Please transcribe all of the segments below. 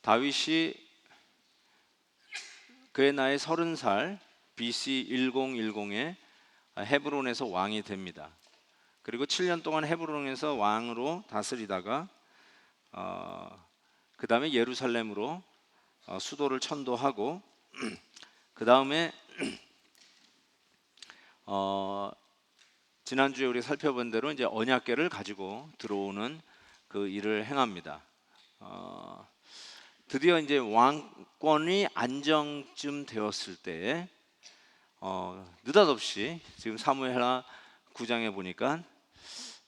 다윗이 그의 나이 30살 BC 1010에 헤브론에서 왕이 됩니다. 그리고 7년 동안 헤브론에서 왕으로 다스리다가 그 다음에 예루살렘으로 수도를 천도하고 그 다음에 지난주에 우리 살펴본 대로 이제 언약궤를 가지고 들어오는 그 일을 행합니다. 드디어 이제 왕권이 안정쯤 되었을 때에 느닷없이 지금 사무엘하 9장에 보니까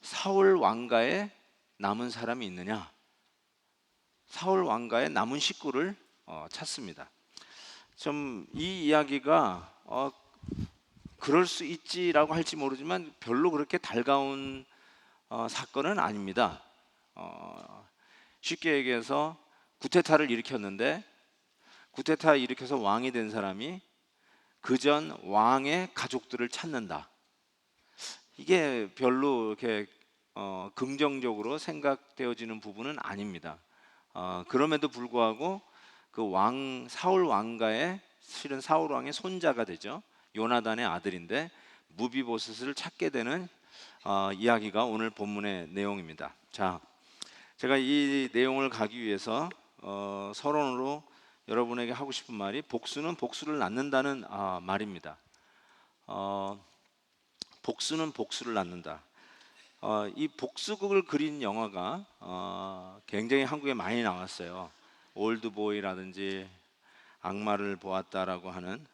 사울 왕가에 남은 사람이 있느냐, 사울 왕가의 남은 식구를 찾습니다. 좀 이 이야기가 그럴 수 있지라고 할지 모르지만 별로 그렇게 달가운 사건은 아닙니다. 쉽게 얘기해서 구테타를 일으켰는데 구테타 일으켜서 왕이 된 사람이 그전 왕의 가족들을 찾는다. 이게 별로 이렇게 긍정적으로 생각되어지는 부분은 아닙니다. 그럼에도 불구하고 그 사울 왕가의 실은 사울 왕의 손자가 되죠. 요나단의 아들인데 무비보셋을 찾게 되는 이야기가 오늘 본문의 내용입니다. 자, 제가 이 내용을 가기 위해서 서론으로 여러분에게 하고 싶은 말이 복수는 복수를 낳는다는 말입니다. 복수는 복수를 낳는다. 이 복수극을 그린 영화가 굉장히 한국에 많이 나왔어요. 올드보이라든지 악마를 보았다라고 하는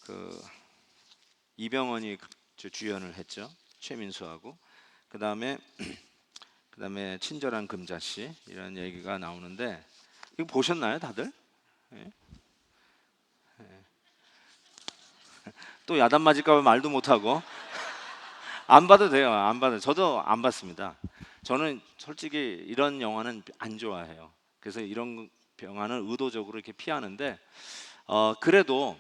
그 이병헌이 주연을 했죠. 최민수하고 그 다음에 친절한 금자씨 이런 얘기가 나오는데 이거 보셨나요, 다들? 네. 또 야단 맞을까봐 말도 못하고 안 봐도 돼요. 안 봐도 저도 안 봤습니다. 저는 솔직히 이런 영화는 안 좋아해요. 그래서 이런 영화는 의도적으로 이렇게 피하는데 그래도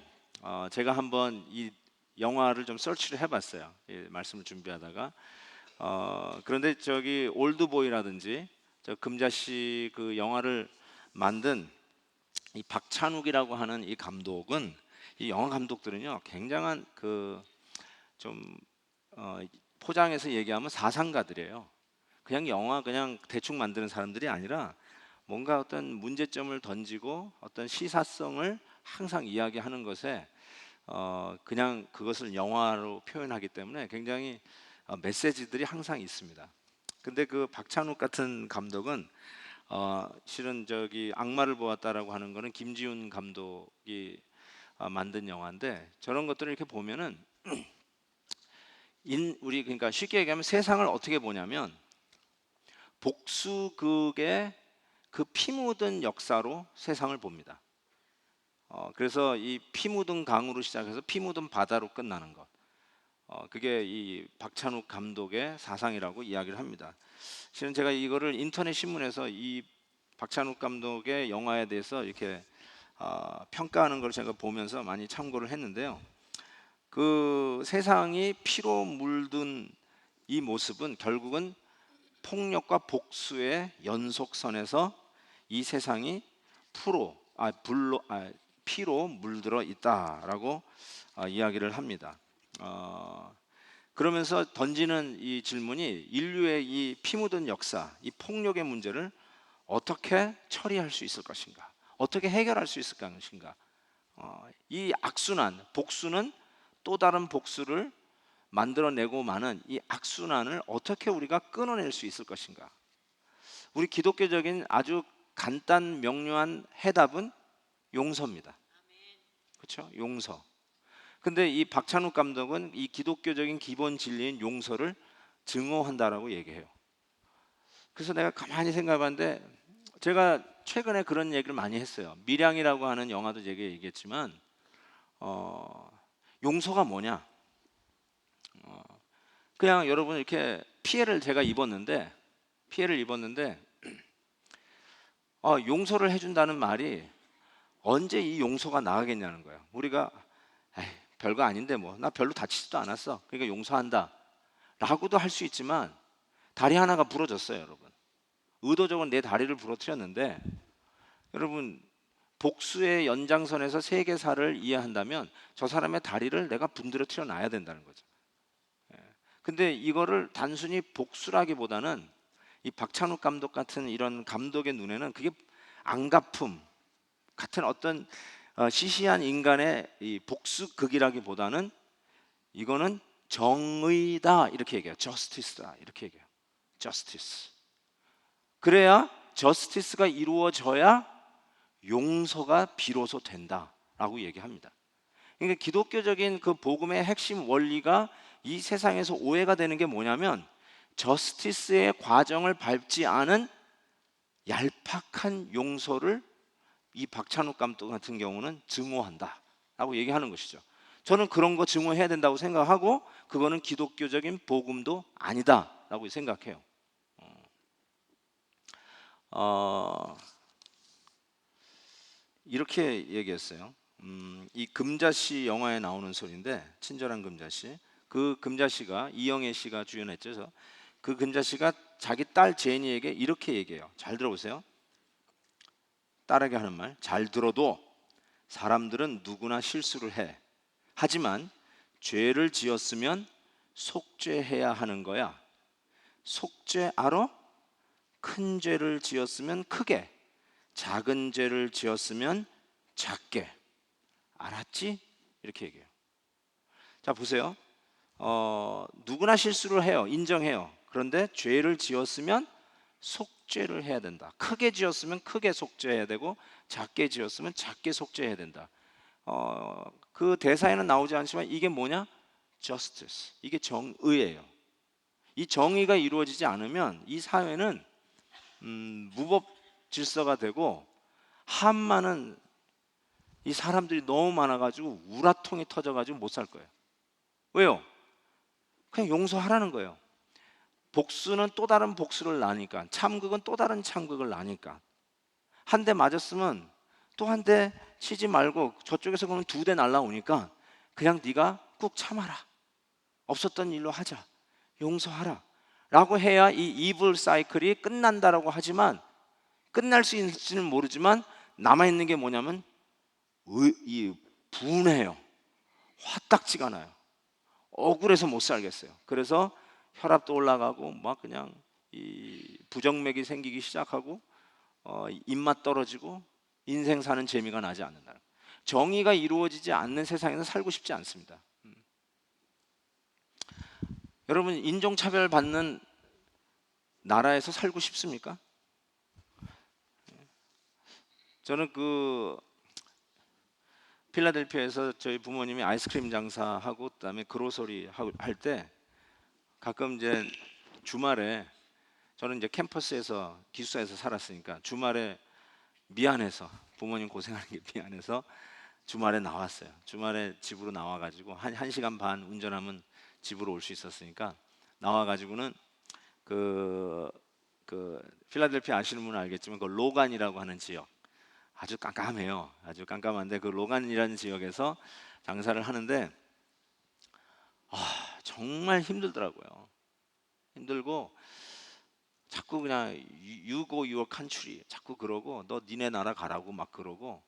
제가 한번 이 영화를 좀 서치를 해봤어요. 말씀을 준비하다가 그런데 저기 올드보이라든지 저 금자씨 그 영화를 만든 이 박찬욱이라고 하는 이 감독은 이 영화 감독들은요 굉장한 그 좀 포장해서 얘기하면 사상가들이에요. 그냥 영화 그냥 대충 만드는 사람들이 아니라 뭔가 어떤 문제점을 던지고 어떤 시사성을 항상 이야기하는 것에 그냥 그것을 영화로 표현하기 때문에 굉장히 메시지들이 항상 있습니다. 근데 그 박찬욱 같은 감독은 실은 저기 악마를 보았다라고 하는 거는 김지훈 감독이 만든 영화인데 저런 것들을 이렇게 보면은 우리 그러니까 쉽게 얘기하면 세상을 어떻게 보냐면 복수극의 그 피 묻은 역사로 세상을 봅니다. 그래서 이 피 묻은 강으로 시작해서 피 묻은 바다로 끝나는 것. 그게 이 박찬욱 감독의 사상이라고 이야기를 합니다. 실은 제가 이거를 인터넷 신문에서 이 박찬욱 감독의 영화에 대해서 이렇게 평가하는 걸 제가 보면서 많이 참고를 했는데요. 그 세상이 피로 물든 이 모습은 결국은 폭력과 복수의 연속선에서 이 세상이 피로 물들어 있다라고 이야기를 합니다. 그러면서 던지는 이 질문이 인류의 이 피 묻은 역사, 이 폭력의 문제를 어떻게 처리할 수 있을 것인가, 어떻게 해결할 수 있을 것인가. 이 악순환, 복수는 또 다른 복수를 만들어내고 마는 이 악순환을 어떻게 우리가 끊어낼 수 있을 것인가. 우리 기독교적인 아주 간단 명료한 해답은 용서입니다. 그렇죠? 용서. 근데 이 박찬욱 감독은 이 기독교적인 기본 진리인 용서를 증오한다라고 얘기해요. 그래서 내가 가만히 생각해봤는데 제가 최근에 그런 얘기를 많이 했어요. 밀양이라고 하는 영화도 제가 얘기했지만 용서가 뭐냐? 그냥 여러분 이렇게 피해를 입었는데 용서를 해준다는 말이 언제 이 용서가 나가겠냐는 거예요. 우리가 에이, 별거 아닌데 뭐 나 별로 다치지도 않았어. 그러니까 용서한다 라고도 할 수 있지만 다리 하나가 부러졌어요, 여러분. 의도적으로 내 다리를 부러뜨렸는데, 여러분, 복수의 연장선에서 세계사를 이해한다면 저 사람의 다리를 내가 분들어 놔야 된다는 거죠. 근데 이거를 단순히 복수라기보다는 이 박찬욱 감독 같은 이런 감독의 눈에는 그게 안갚음 같은 어떤 시시한 인간의 이 복수극이라기보다는 이거는 정의다 이렇게 얘기해요. 저스티스다 이렇게 얘기해요. 저스티스. 그래야 저스티스가 이루어져야 용서가 비로소 된다라고 얘기합니다. 그러니까 기독교적인 그 복음의 핵심 원리가 이 세상에서 오해가 되는 게 뭐냐면 저스티스의 과정을 밟지 않은 얄팍한 용서를 이 박찬욱 감독 같은 경우는 증오한다라고 얘기하는 것이죠. 저는 그런 거 증오해야 된다고 생각하고 그거는 기독교적인 복음도 아니다라고 생각해요. 이렇게 얘기했어요. 이 금자씨 영화에 나오는 소리인데, 친절한 금자씨. 그 금자씨가 이영애 씨가 주연했죠. 그래서 그 금자씨가 자기 딸 제니에게 이렇게 얘기해요. 잘 들어보세요. 딸에게 하는 말. 잘 들어도 사람들은 누구나 실수를 해. 하지만 죄를 지었으면 속죄해야 하는 거야. 속죄 알아? 큰 죄를 지었으면 크게, 작은 죄를 지었으면 작게. 알았지? 이렇게 얘기해요. 자, 보세요. 누구나 실수를 해요. 인정해요. 그런데 죄를 지었으면 속죄를 해야 된다. 크게 지었으면 크게 속죄해야 되고 작게 지었으면 작게 속죄해야 된다. 그 대사에는 나오지 않지만 이게 뭐냐? justice. 이게 정의예요. 이 정의가 이루어지지 않으면 이 사회는 무법 질서가 되고 한많은 이 사람들이 너무 많아가지고 우라통이 터져가지고 못 살 거예요. 왜요? 그냥 용서하라는 거예요. 복수는 또 다른 복수를 낳으니까, 참극은 또 다른 참극을 낳으니까. 한 대 맞았으면 또 한 대 치지 말고 저쪽에서 그러면 두 대 날라오니까 그냥 네가 꾹 참아라. 없었던 일로 하자. 용서하라. 라고 해야 이 이블 사이클이 끝난다라고 하지만, 끝날 수 있을지는 모르지만 남아있는 게 뭐냐면 이 분해요. 화딱지가 나요. 억울해서 못 살겠어요. 그래서 혈압도 올라가고 막 그냥 이 부정맥이 생기기 시작하고 입맛 떨어지고 인생 사는 재미가 나지 않는다. 정의가 이루어지지 않는 세상에서 살고 싶지 않습니다. 여러분, 인종차별 받는 나라에서 살고 싶습니까? 저는 그 필라델피아에서 저희 부모님이 아이스크림 장사하고 그다음에 그로서리 할 때 가끔 이제 주말에, 저는 이제 캠퍼스에서 기숙사에서 살았으니까 주말에 미안해서, 부모님 고생하는 게 미안해서 주말에 나왔어요. 주말에 집으로 나와가지고 한 시간 반 운전하면 집으로 올 수 있었으니까 나와가지고는 그 필라델피아 아시는 분은 알겠지만 그 로간이라고 하는 지역, 아주 깜깜해요. 아주 깜깜한데 그 로간이라는 지역에서 장사를 하는데 정말 힘들더라고요. 힘들고 자꾸 그냥 you go your country 자꾸 그러고, 너 니네 나라 가라고 막 그러고,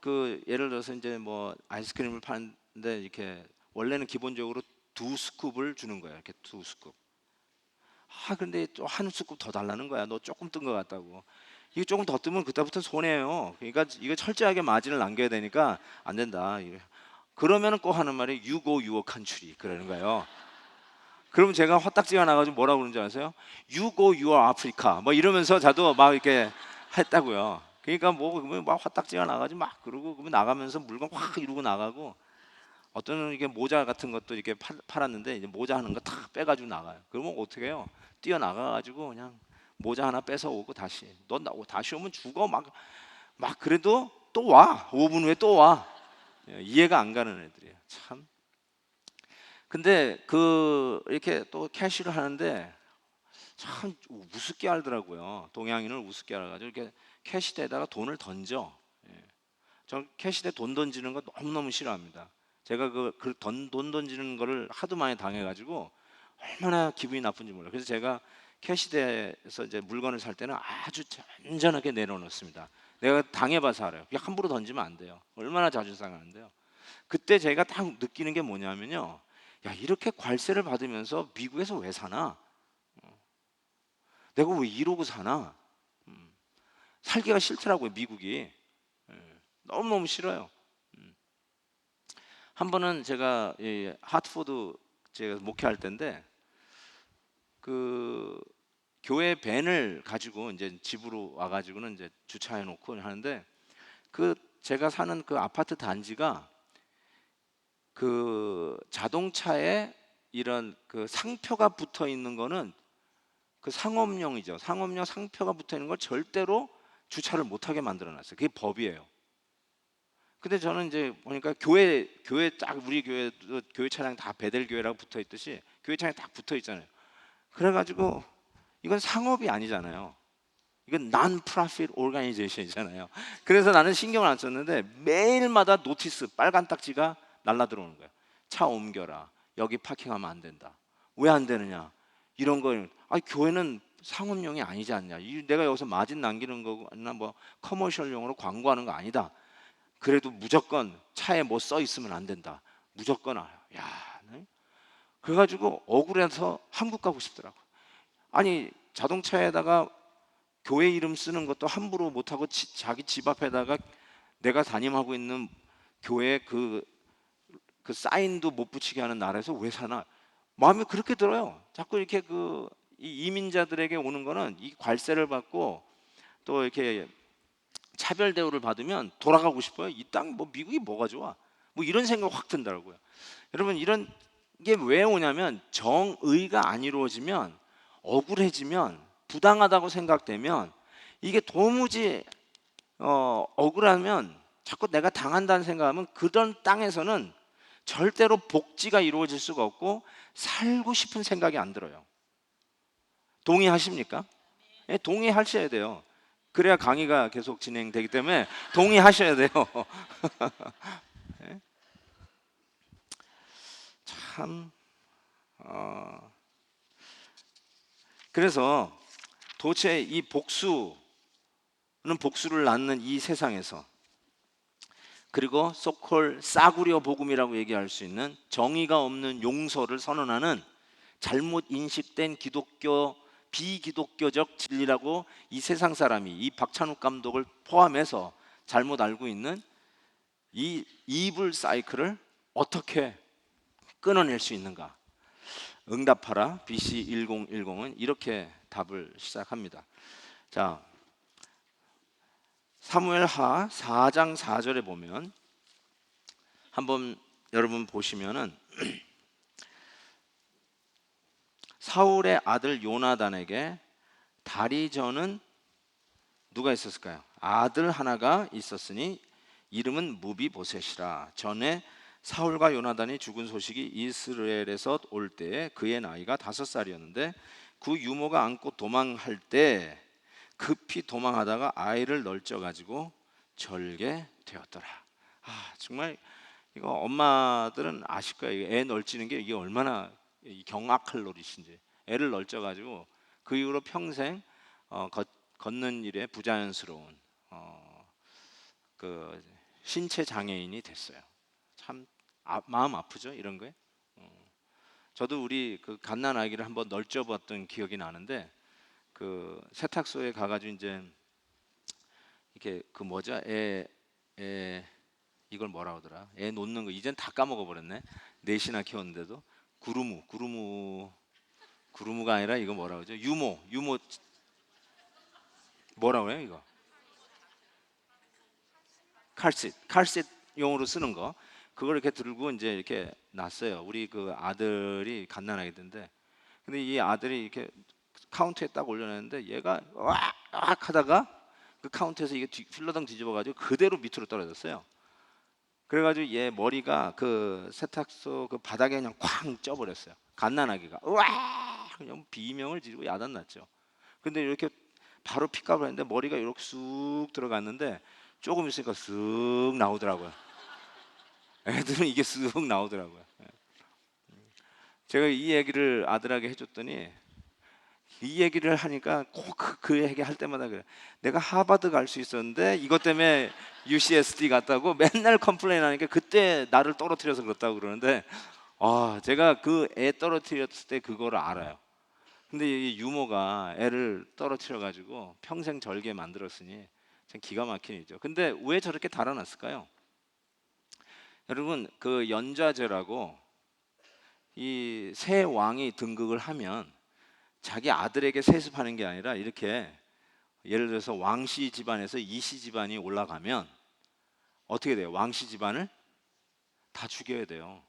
그 예를 들어서 이제 뭐 아이스크림을 파는데 이렇게 원래는 기본적으로 두 스쿱을 주는 거예요. 이렇게 두 스쿱. 근데 또 한 스쿱 더 달라는 거야. 너 조금 뜬 것 같다고. 이거 조금 더 뜨면 그때부터 손해예요. 그러니까 이거 철저하게 마진을 남겨야 되니까 안 된다. 그러면은 꼭 하는 말이 you go your country 그러는 거예요. 그러면 제가 화딱지가 나가지고 뭐라고 그러는지 아세요? You go your Africa 뭐 이러면서 저도 막 이렇게 했다고요. 그러니까 뭐 막 화딱지가 나가지고 막 그러고, 그러면 나가면서 물건 확 이러고 나가고, 어떤 이게 모자 같은 것도 이렇게 팔았는데 이제 모자 하는 거 다 빼가지고 나가요. 그러면 어떻게 해요? 뛰어 나가가지고 그냥 모자 하나 뺏어 오고 다시, 넌 다시 오면 죽어 막 그래도 또 와. 5분 후에 또 와. 이해가 안 가는 애들이에요. 참. 근데 이렇게 또 캐시를 하는데 참 우습게 알더라고요. 동양인을 우습게 알아가지고 이렇게 캐시대에다가 돈을 던져. 전 캐시대 돈 던지는 거 너무너무 싫어합니다. 제가 돈 던지는 거를 하도 많이 당해가지고 얼마나 기분이 나쁜지 몰라요. 그래서 제가 캐시대에서 이제 물건을 살 때는 아주 잔잔하게 내려놓습니다. 내가 당해봐서 알아요. 그냥 함부로 던지면 안 돼요. 얼마나 자주 상하는데요. 그때 제가 딱 느끼는 게 뭐냐면요. 야, 이렇게 관세를 받으면서 미국에서 왜 사나? 내가 왜 이러고 사나? 살기가 싫더라고요, 미국이. 너무너무 싫어요. 한 번은 제가 이 하트포드 제가 목회할 때인데 그 교회 밴을 가지고 이제 집으로 와가지고는 이제 주차해 놓고 하는데 그 제가 사는 그 아파트 단지가 그 자동차에 이런 그 상표가 붙어 있는 거는 그 상업용이죠. 상업용 상표가 붙어 있는 걸 절대로 주차를 못하게 만들어 놨어요. 그게 법이에요. 근데 저는 이제 보니까 교회 딱 우리 교회도 교회 차량 다 베델 교회라고 붙어 있듯이 교회 차량이 딱 붙어 있잖아요. 그래가지고 이건 상업이 아니잖아요. 이건 non-profit organization이잖아요. 그래서 나는 신경을 안 썼는데 매일마다 노티스 빨간 딱지가 날라 들어오는 거예요. 차 옮겨라. 여기 파킹하면 안 된다. 왜 안 되느냐? 이런 걸 교회는 상업용이 아니지 않냐? 내가 여기서 마진 남기는 거나 뭐 커머셜용으로 광고하는 거 아니다. 그래도 무조건 차에 뭐 써 있으면 안 된다. 무조건 야, 네? 그래가지고 억울해서 한국 가고 싶더라고. 아니 자동차에다가 교회 이름 쓰는 것도 함부로 못하고 자기 집 앞에다가 내가 담임하고 있는 교회 그 사인도 못 붙이게 하는 나라에서 왜 사나? 마음이 그렇게 들어요. 자꾸 이렇게 이 이민자들에게 오는 거는 이 관세를 받고 또 이렇게 차별 대우를 받으면 돌아가고 싶어요. 이 땅 뭐 미국이 뭐가 좋아? 뭐 이런 생각 확 든다고요. 여러분 이런 게 왜 오냐면 정의가 안 이루어지면 억울해지면 부당하다고 생각되면 이게 도무지 억울하면 자꾸 내가 당한다는 생각하면 그런 땅에서는 절대로 복지가 이루어질 수가 없고 살고 싶은 생각이 안 들어요. 동의하십니까? 예, 동의하셔야 돼요. 그래야 강의가 계속 진행되기 때문에 동의하셔야 돼요. 예? 참 그래서 도대체 이 복수는 복수를 낳는 이 세상에서 그리고 소콜 싸구려 복음이라고 얘기할 수 있는 정의가 없는 용서를 선언하는 잘못 인식된 기독교 비기독교적 진리라고 이 세상 사람이 이 박찬욱 감독을 포함해서 잘못 알고 있는 이 이불 사이클을 어떻게 끊어낼 수 있는가? 응답하라 BC 1010은 이렇게 답을 시작합니다. 자, 사무엘하 4장 4절에 보면 한번 여러분 보시면은 사울의 아들 요나단에게 다리 저는 누가 있었을까요? 아들 하나가 있었으니 이름은 무비보셋이라. 전에 사울과 요나단이 죽은 소식이 이스라엘에서 올 때에 그의 나이가 5살이었는데 그 유모가 안고 도망할 때 급히 도망하다가 아이를 널쪄 가지고 절게 되었더라. 정말 이거 엄마들은 아실 거예요. 애 널찌는 게 이게 얼마나 경악할 노릇인지. 애를 널쪄 가지고 그 이후로 평생 걷는 일에 부자연스러운 그 신체 장애인이 됐어요. 참 마음 아프죠, 이런 거에. 저도 우리 그 갓난 아기를 한번 널쪄봤던 기억이 나는데 그 세탁소에 가가지고 이제 이렇게 그 뭐죠, 애 이걸 뭐라 하더라? 애 놓는 거 이젠 다 까먹어 버렸네. 넷이나 키웠는데도 구루무가 아니라 이거 뭐라 그러죠? 유모 뭐라 그래요 이거? 칼칫용으로 쓰는 거. 그걸 이렇게 들고 이제 이렇게 놨어요. 우리 그 아들이 갓난아기인데, 근데 이 아들이 이렇게 카운트에 딱 올려놨는데 얘가 왁 하다가 그 카운트에서 이게 휠러덩 뒤집어가지고 그대로 밑으로 떨어졌어요. 그래가지고 얘 머리가 그 세탁소 그 바닥에 그냥 쾅 쪄버렸어요. 갓난아기가 와 그냥 비명을 지르고 야단났죠. 근데 이렇게 바로 픽업을 했는데 머리가 이렇게 쑥 들어갔는데 조금 있으니까 쓱 나오더라고요. 애들은 이게 쓱 나오더라고요. 제가 이 얘기를 아들에게 해줬더니 이 얘기를 하니까 꼭 그 얘기 할 때마다 그래. 내가 하버드 갈 수 있었는데 이것 때문에 UCSD 갔다고 맨날 컴플레인 하니까 그때 나를 떨어뜨려서 그렇다고 그러는데, 제가 그 애 떨어뜨렸을 때 그거를 알아요. 근데 이 유모가 애를 떨어뜨려 가지고 평생 절개 만들었으니 참 기가 막힌 일이죠. 근데 왜 저렇게 달아났을까요? 여러분, 그 연좌제라고 이 새 왕이 등극을 하면 자기 아들에게 세습하는 게 아니라, 이렇게 예를 들어서 왕씨 집안에서 이씨 집안이 올라가면 어떻게 돼요? 왕씨 집안을 다 죽여야 돼요.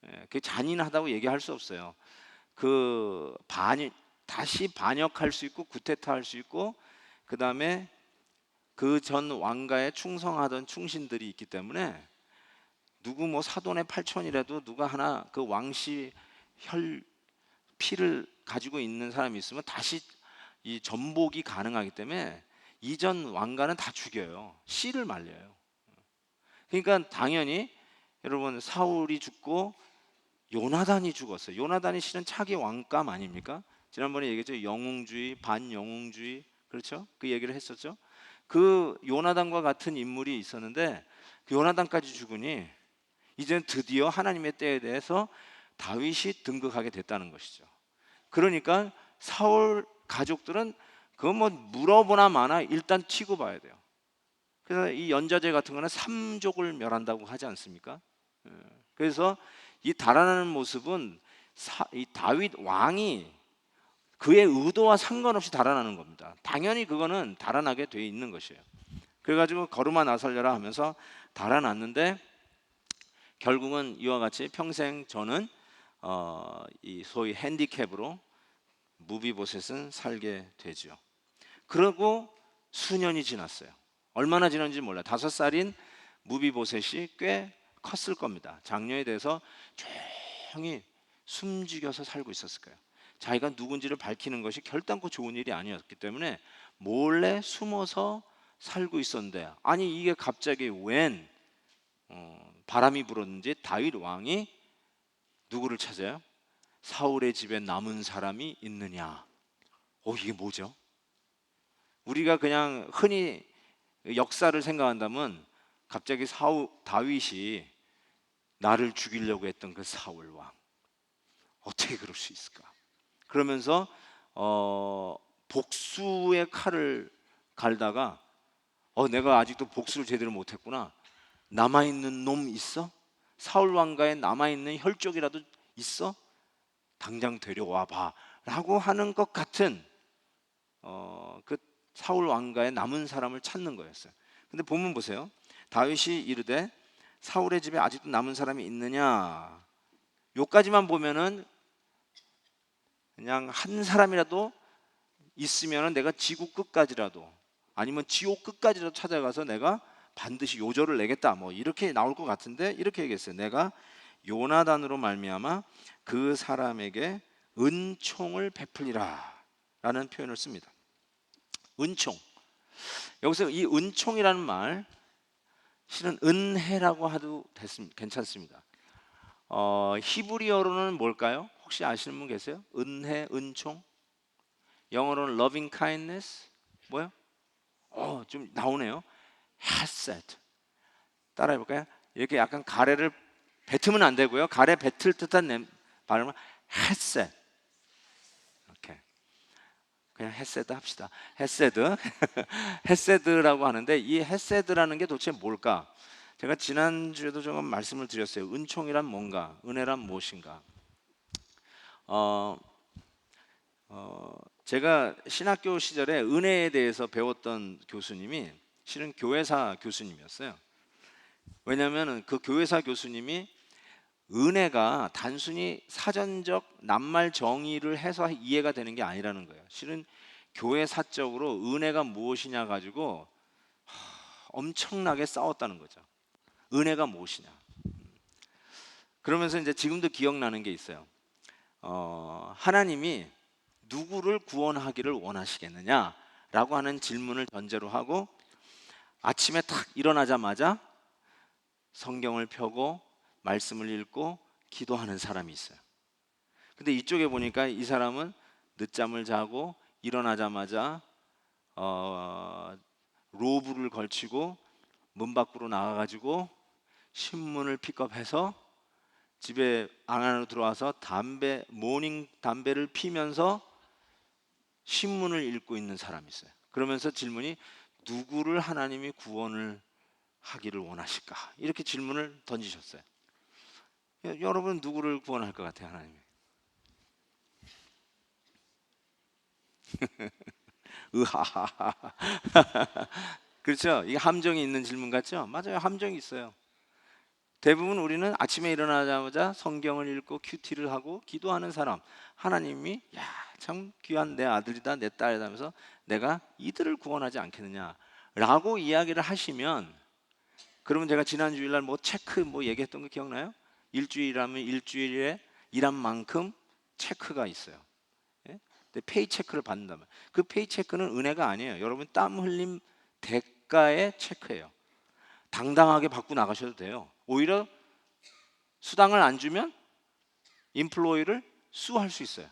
그게 잔인하다고 얘기할 수 없어요. 그 다시 반역할 수 있고 구테타할 수 있고, 그 다음에 그 전 왕가에 충성하던 충신들이 있기 때문에 누구 뭐 사돈의 팔촌이라도 누가 하나 그 왕씨 혈 피를 가지고 있는 사람이 있으면 다시 이 전복이 가능하기 때문에 이전 왕가는 다 죽여요. 씨를 말려요. 그러니까 당연히 여러분, 사울이 죽고 요나단이 죽었어요. 요나단이 실은 차기 왕감 아닙니까? 지난번에 얘기했죠. 영웅주의, 반영웅주의, 그렇죠? 그 얘기를 했었죠. 그 요나단과 같은 인물이 있었는데 그 요나단까지 죽으니 이제는 드디어 하나님의 때에 대해서 다윗이 등극하게 됐다는 것이죠. 그러니까 사울 가족들은 그거 뭐 물어보나 마나 일단 튀고 봐야 돼요. 그래서 이 연좌제 같은 거는 삼족을 멸한다고 하지 않습니까? 그래서 이 달아나는 모습은 이 다윗 왕이 그의 의도와 상관없이 달아나는 겁니다. 당연히 그거는 달아나게 돼 있는 것이에요. 그래가지고 걸음아 나설려라 하면서 달아났는데, 결국은 이와 같이 평생 저는 이 소위 핸디캡으로 무비보셋은 살게 되죠. 그러고 수년이 지났어요. 얼마나 지났는지 몰라요. 5살인 무비보셋이 꽤 컸을 겁니다. 장녀에 대해서 조용히 숨죽여서 살고 있었을 거예요. 자기가 누군지를 밝히는 것이 결단코 좋은 일이 아니었기 때문에 몰래 숨어서 살고 있었는데, 아니 이게 갑자기 웬 바람이 불었는지 다윗 왕이 누구를 찾아요? 사울의 집에 남은 사람이 있느냐. 이게 뭐죠? 우리가 그냥 흔히 역사를 생각한다면 갑자기 다윗이 나를 죽이려고 했던 그 사울 왕, 어떻게 그럴 수 있을까? 그러면서 복수의 칼을 갈다가 내가 아직도 복수를 제대로 못했구나. 남아있는 놈 있어? 사울 왕가에 남아있는 혈족이라도 있어? 당장 데려와 봐 라고 하는 것 같은 그 사울 왕가에 남은 사람을 찾는 거였어요. 근데 본문 보세요. 다윗이 이르되 사울의 집에 아직도 남은 사람이 있느냐. 요까지만 보면은 그냥 한 사람이라도 있으면은 내가 지구 끝까지라도, 아니면 지옥 끝까지라도 찾아가서 내가 반드시 요절을 내겠다, 뭐 이렇게 나올 것 같은데, 이렇게 얘기했어요. 내가 요나단으로 말미암아 그 사람에게 은총을 베풀리라 라는 표현을 씁니다. 은총. 여기서 이 은총이라는 말, 실은 은혜라고 해도 괜찮습니다. 히브리어로는 뭘까요? 혹시 아시는 분 계세요? 은혜, 은총. 영어로는 loving kindness. 뭐요? 좀 나오네요. hesed. 따라해 볼까요? 이렇게 약간 가래를 뱉으면 안 되고요. 가래 뱉을 듯한 발음은 hesed. 이렇게 그냥 헤세드 합시다. 헤세드. 헤세드라고 하는데, 이 헤세드라는 게 도대체 뭘까? 제가 지난주에도 조금 말씀을 드렸어요. 은총이란 뭔가, 은혜란 무엇인가. 제가 신학교 시절에 은혜에 대해서 배웠던 교수님이 실은 교회사 교수님이었어요. 왜냐하면 그 교회사 교수님이 은혜가 단순히 사전적 낱말 정의를 해서 이해가 되는 게 아니라는 거예요. 실은 교회사적으로 은혜가 무엇이냐 가지고 엄청나게 싸웠다는 거죠. 은혜가 무엇이냐. 그러면서 이제 지금도 기억나는 게 있어요. 하나님이 누구를 구원하기를 원하시겠느냐라고 하는 질문을 전제로 하고, 아침에 탁 일어나자마자 성경을 펴고 말씀을 읽고 기도하는 사람이 있어요. 근데 이쪽에 보니까 이 사람은 늦잠을 자고 일어나자마자 로브를 걸치고 문 밖으로 나가가지고 신문을 픽업해서 집에 안으로 들어와서 모닝 담배를 피면서 신문을 읽고 있는 사람이 있어요. 그러면서 질문이, 누구를 하나님이 구원을 하기를 원하실까? 이렇게 질문을 던지셨어요. 여러분 누구를 구원할 것 같아요, 하나님이? 으하하하. 그렇죠? 이게 함정이 있는 질문 같죠? 맞아요, 함정이 있어요. 대부분 우리는 아침에 일어나자마자 성경을 읽고 큐티를 하고 기도하는 사람, 하나님이 야, 참 귀한 내 아들이다, 내 딸이다 하면서 내가 이들을 구원하지 않겠느냐라고 이야기를 하시면, 그러면 제가 지난 주일날 뭐 체크 뭐 얘기했던 거 기억나요? 일주일이라면 일주일에 일한 만큼 체크가 있어요. 예? 근데 페이 체크를 받는다면 그 페이 체크는 은혜가 아니에요. 여러분 땀 흘림 대가의 체크예요. 당당하게 받고 나가셔도 돼요. 오히려 수당을 안 주면 인플로이를 수할 수 있어요.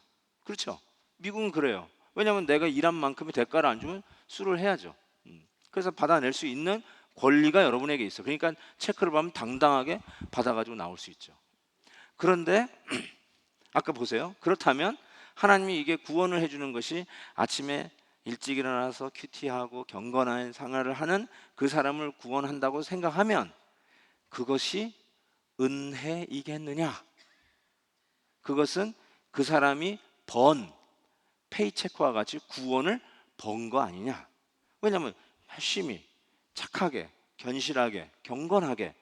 그렇죠? 미국은 그래요. 왜냐하면 내가 일한 만큼의 대가를 안 주면 수를 해야죠. 그래서 받아낼 수 있는 권리가 여러분에게 있어요. 그러니까 체크를 받으면 당당하게 받아가지고 나올 수 있죠. 그런데 아까 보세요. 그렇다면 하나님이 이게 구원을 해주는 것이 아침에 일찍 일어나서 큐티하고 경건한 생활을 하는 그 사람을 구원한다고 생각하면 그것이 은혜이겠느냐? 그것은 그 사람이 번 페이체크와 같이 구원을 번 거 아니냐? 왜냐하면 열심히 착하게 견실하게 경건하게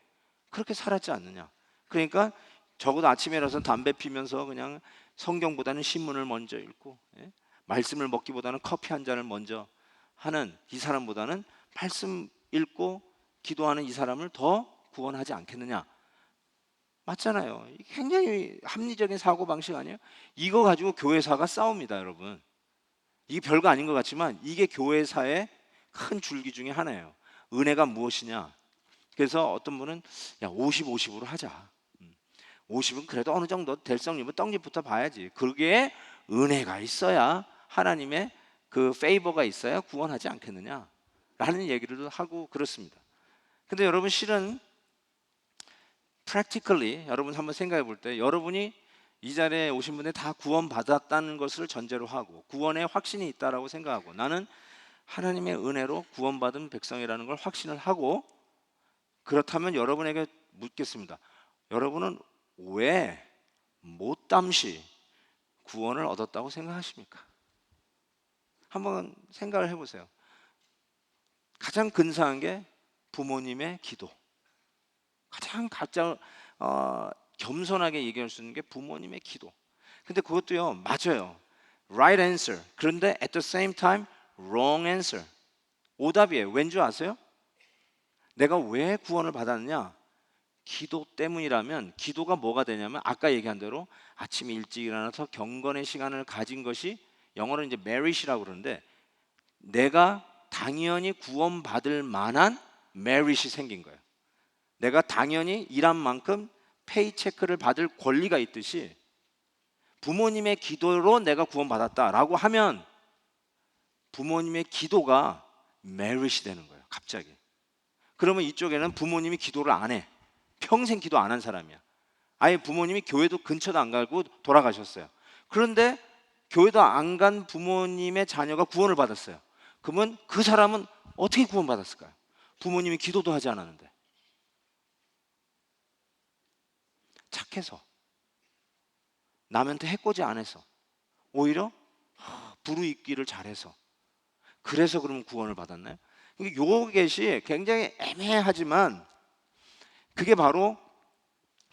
그렇게 살았지 않느냐? 그러니까 적어도 아침에 일어나서 담배 피면서 그냥 성경보다는 신문을 먼저 읽고, 예? 말씀을 먹기보다는 커피 한 잔을 먼저 하는 이 사람보다는 말씀 읽고 기도하는 이 사람을 더 구원하지 않겠느냐? 맞잖아요. 이게 굉장히 합리적인 사고방식 아니에요? 이거 가지고 교회사가 싸웁니다, 여러분. 이게 별거 아닌 것 같지만 이게 교회사의 큰 줄기 중에 하나예요. 은혜가 무엇이냐? 그래서 어떤 분은 야 50, 50으로 하자. 50은 그래도 어느 정도 될성님은 떡잎부터 봐야지. 그게 은혜가 있어야, 하나님의 그 페이버가 있어야 구원하지 않겠느냐 라는 얘기를 하고 그렇습니다. 근데 여러분 실은 practically 여러분 한번 생각해 볼 때, 여러분이 이 자리에 오신 분들 다 구원받았다는 것을 전제로 하고 구원의 확신이 있다라고 생각하고, 나는 하나님의 은혜로 구원받은 백성이라는 걸 확신을 하고, 그렇다면 여러분에게 묻겠습니다. 여러분은 왜 못담시 구원을 얻었다고 생각하십니까? 한번 생각을 해보세요. 가장 근사한 게 부모님의 기도. 가장 겸손하게 얘기할 수 있는 게 부모님의 기도. 근데 그것도요, 맞아요. Right answer. 그런데 at the same time wrong answer. 오답이에요. 왠지 아세요? 내가 왜 구원을 받았느냐? 기도 때문이라면, 기도가 뭐가 되냐면 아까 얘기한 대로 아침에 일찍 일어나서 경건의 시간을 가진 것이, 영어로 이제 merit이라고 그러는데, 내가 당연히 구원받을 만한 merit이 생긴 거예요. 내가 당연히 일한 만큼 페이체크를 받을 권리가 있듯이 부모님의 기도로 내가 구원받았다라고 하면 부모님의 기도가 merit이 되는 거예요, 갑자기. 그러면 이쪽에는 부모님이 기도를 안 해. 평생 기도 안 한 사람이야. 아예 부모님이 교회도 근처도 안 가고 돌아가셨어요. 그런데 교회도 안 간 부모님의 자녀가 구원을 받았어요. 그러면 그 사람은 어떻게 구원받았을까요? 부모님이 기도도 하지 않았는데. 착해서, 남한테 해코지 안 해서, 오히려 부르익기를 잘해서, 그래서 그러면 구원을 받았나요? 요것이 굉장히 애매하지만 그게 바로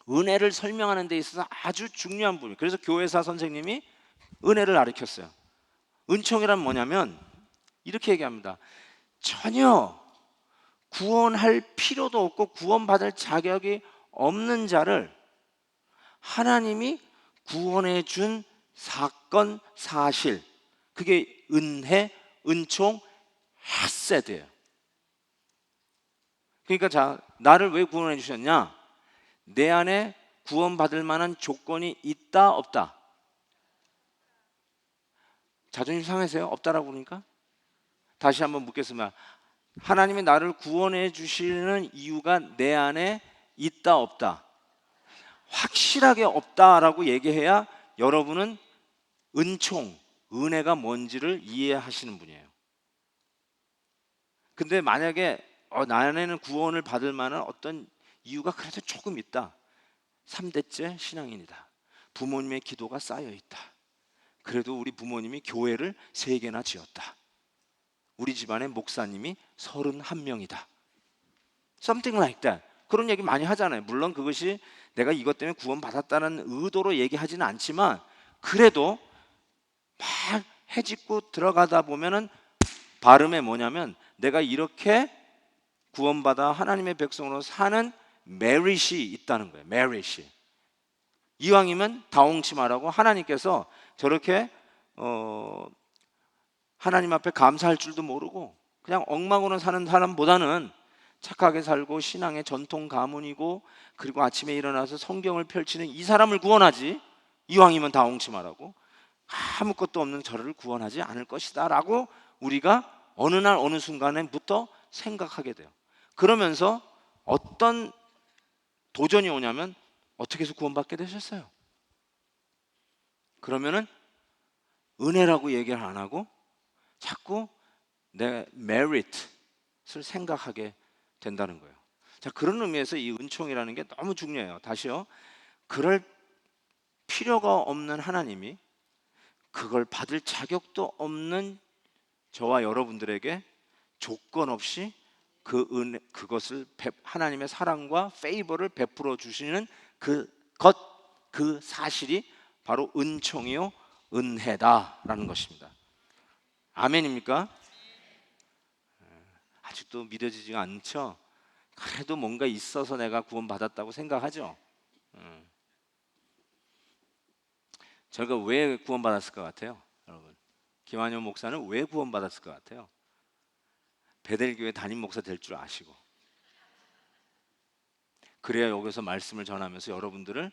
은혜를 설명하는 데 있어서 아주 중요한 부분이에요. 그래서 교회사 선생님이 은혜를 가르쳤어요. 은총이란 뭐냐면 이렇게 얘기합니다. 전혀 구원할 필요도 없고 구원받을 자격이 없는 자를 하나님이 구원해 준 사건, 사실, 그게 은혜, 은총, 헤세드예요. 그러니까 자, 나를 왜 구원해 주셨냐? 내 안에 구원받을 만한 조건이 있다 없다? 자존심 상하세요? 없다라고 그러니까? 다시 한번 묻겠습니다. 하나님이 나를 구원해 주시는 이유가 내 안에 있다 없다? 확실하게 없다라고 얘기해야 여러분은 은총, 은혜가 뭔지를 이해하시는 분이에요. 근데 만약에 나에는 구원을 받을 만한 어떤 이유가 그래도 조금 있다. 3대째 신앙인이다. 부모님의 기도가 쌓여 있다. 그래도 우리 부모님이 교회를 3개나 지었다. 우리 집안의 목사님이 31명이다. Something like that. 그런 얘기 많이 하잖아요. 물론 그것이 내가 이것 때문에 구원받았다는 의도로 얘기하지는 않지만 그래도 막 해짓고 들어가다 보면은 발음에 뭐냐면 내가 이렇게 구원받아 하나님의 백성으로 사는 메릿이 있다는 거예요. 메릿이. 이왕이면 다홍치 말하고 하나님께서 저렇게 하나님 앞에 감사할 줄도 모르고 그냥 엉망으로 사는 사람보다는 착하게 살고 신앙의 전통 가문이고 그리고 아침에 일어나서 성경을 펼치는 이 사람을 구원하지, 이왕이면 다홍치 말하고 아무것도 없는 저를 구원하지 않을 것이다 라고 우리가 어느 날 어느 순간에부터 생각하게 돼요. 그러면서 어떤 도전이 오냐면 어떻게 해서 구원받게 되셨어요? 그러면은 은혜라고 얘기를 안 하고 자꾸 내 메리트를 생각하게 된다는 거예요. 자, 그런 의미에서 이 은총이라는 게 너무 중요해요. 다시요. 그럴 필요가 없는 하나님이 그걸 받을 자격도 없는 저와 여러분들에게 조건 없이 그 은혜, 그것을 하나님의 사랑과 페이버를 베풀어 주시는 그 사실이 바로 은총이요 은혜다라는 것입니다. 아멘입니까? 아직도 믿어지지가 않죠? 그래도 뭔가 있어서 내가 구원받았다고 생각하죠? 제가 왜 구원받았을 것 같아요? 여러분, 김한효 목사는 왜 구원받았을 것 같아요? 베델교회 담임 목사 될 줄 아시고, 그래야 여기서 말씀을 전하면서 여러분들을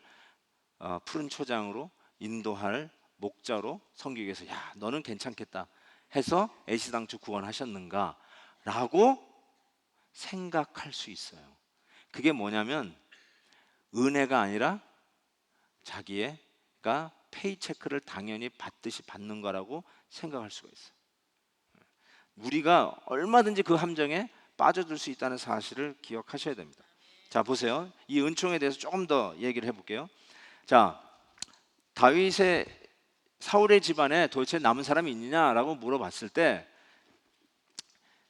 푸른 초장으로 인도할 목자로 섬기기 위해서 야 너는 괜찮겠다 해서 애시당초 구원하셨는가 라고 생각할 수 있어요. 그게 뭐냐면 은혜가 아니라 자기가 페이체크를 당연히 받듯이 받는 거라고 생각할 수가 있어요. 우리가 얼마든지 그 함정에 빠져들 수 있다는 사실을 기억하셔야 됩니다. 자, 보세요. 이 은총에 대해서 조금 더 얘기를 해볼게요. 자, 다윗의 사울의 집안에 도대체 남은 사람이 있느냐라고 물어봤을 때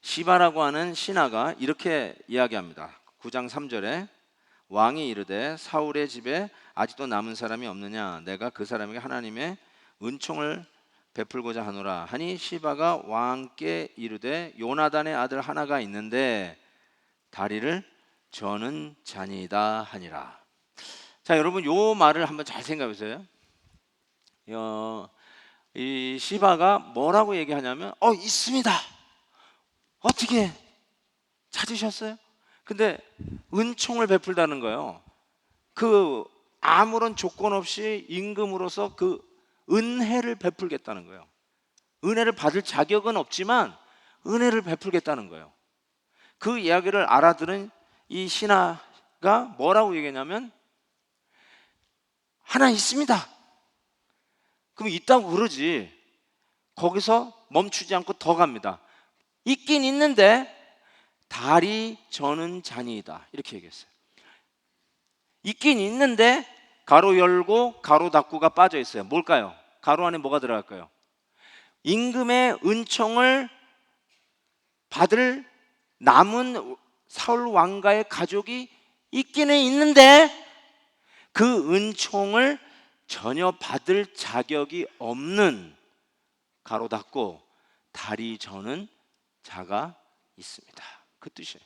시바라고 하는 신하가 이렇게 이야기합니다. 9장 3절에 왕이 이르되 사울의 집에 아직도 남은 사람이 없느냐, 내가 그 사람에게 하나님의 은총을 베풀고자 하노라 하니 시바가 왕께 이르되 요나단의 아들 하나가 있는데 다리를 저는 자니이다 하니라. 자, 여러분 요 말을 한번 잘 생각해 보세요. 이 시바가 뭐라고 얘기하냐면 있습니다. 어떻게 찾으셨어요? 근데 은총을 베풀다는 거예요. 그 아무런 조건 없이 임금으로서 그 은혜를 베풀겠다는 거예요. 은혜를 받을 자격은 없지만 은혜를 베풀겠다는 거예요. 그 이야기를 알아들은 이 신하가 뭐라고 얘기했냐면 하나 있습니다. 그럼 있다고 그러지. 거기서 멈추지 않고 더 갑니다. 있긴 있는데 다리 저는 자니이다 이렇게 얘기했어요. 있긴 있는데 가로 열고 가로 닫고가 빠져 있어요. 뭘까요? 가로 안에 뭐가 들어갈까요? 임금의 은총을 받을 남은 사울 왕가의 가족이 있기는 있는데 그 은총을 전혀 받을 자격이 없는 가로 닫고 다리 저는 자가 있습니다. 그 뜻이에요.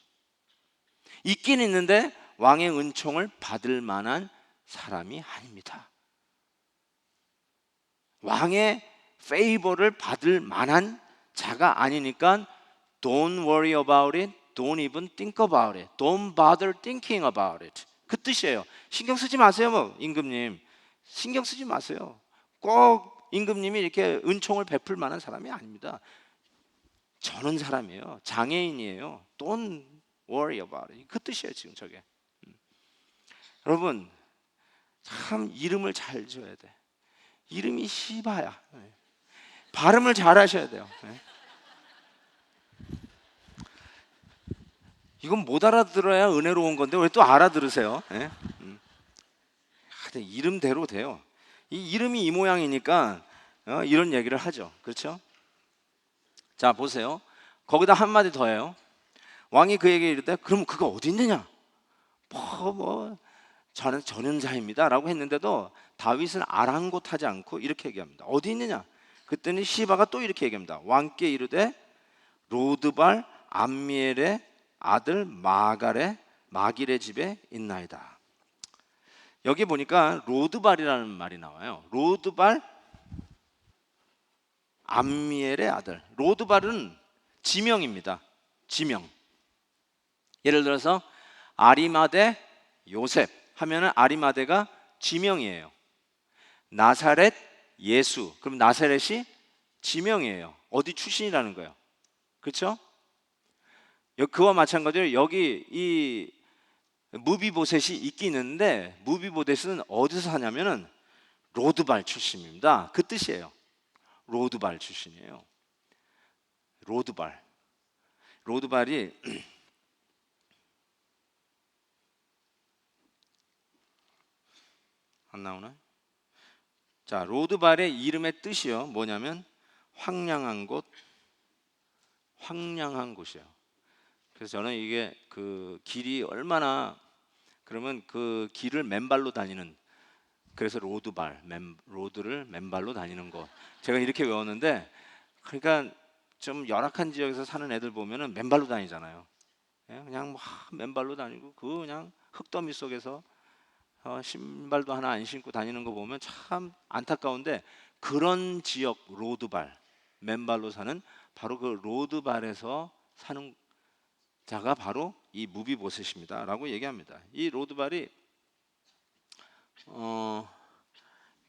있긴 있는데 왕의 은총을 받을 만한 사람이 아닙니다. 왕의 페이버를 받을 만한 자가 아니니까 don't worry about it, don't even think about it, don't bother thinking about it. 그 뜻이에요. 신경 쓰지 마세요, 임금님. 신경 쓰지 마세요. 꼭 임금님이 이렇게 은총을 베풀 만한 사람이 아닙니다. 저는 사람이에요. 장애인이에요. Don't worry about it. 그 뜻이에요 지금 저게. 여러분 참 이름을 잘 지어야 돼. 이름이 시바야. 발음을 잘 하셔야 돼요. 이건 못 알아들어야 은혜로운 건데 왜 또 알아들으세요? 이름대로 돼요. 이 이름이 이 모양이니까 이런 얘기를 하죠. 그렇죠? 자 보세요. 거기다 한마디 더 해요. 왕이 그에게 이르되 그럼 그가 어디 있느냐? 저는 전은자입니다 라고 했는데도 다윗은 아랑곳하지 않고 이렇게 얘기합니다. 어디 있느냐? 그때는 시바가 또 이렇게 얘기합니다. 왕께 이르되 로드발 암미엘의 아들 마길의 집에 있나이다. 여기 보니까 로드발이라는 말이 나와요. 로드발 암미엘의 아들. 로드발은 지명입니다. 지명. 예를 들어서 아리마대 요셉 하면은 아리마대가 지명이에요. 나사렛 예수, 그럼 나사렛이 지명이에요. 어디 출신이라는 거예요. 그렇죠? 그와 마찬가지로 여기 이 무비보셋이 있긴 있는데 무비보셋은 어디서 사냐면은 로드발 출신입니다. 그 뜻이에요. 로드발 출신이에요. 로드발이 안 나오나? 자, 로드발의 이름의 뜻이요. 뭐냐면 황량한 곳이에요. 그래서 저는 이게 그 길이 얼마나 그러면 그 길을 맨발로 다니는 그래서 로드를 맨발로 다니는 거 제가 이렇게 외웠는데 그러니까 좀 열악한 지역에서 사는 애들 보면은 맨발로 다니잖아요. 그냥 맨발로 다니고 그 그냥 흙더미 속에서 신발도 하나 안 신고 다니는 거 보면 참 안타까운데 그런 지역 로드발 맨발로 사는 바로 그 로드발에서 사는 자가 바로 이 무비보셋입니다 라고 얘기합니다. 이 로드발이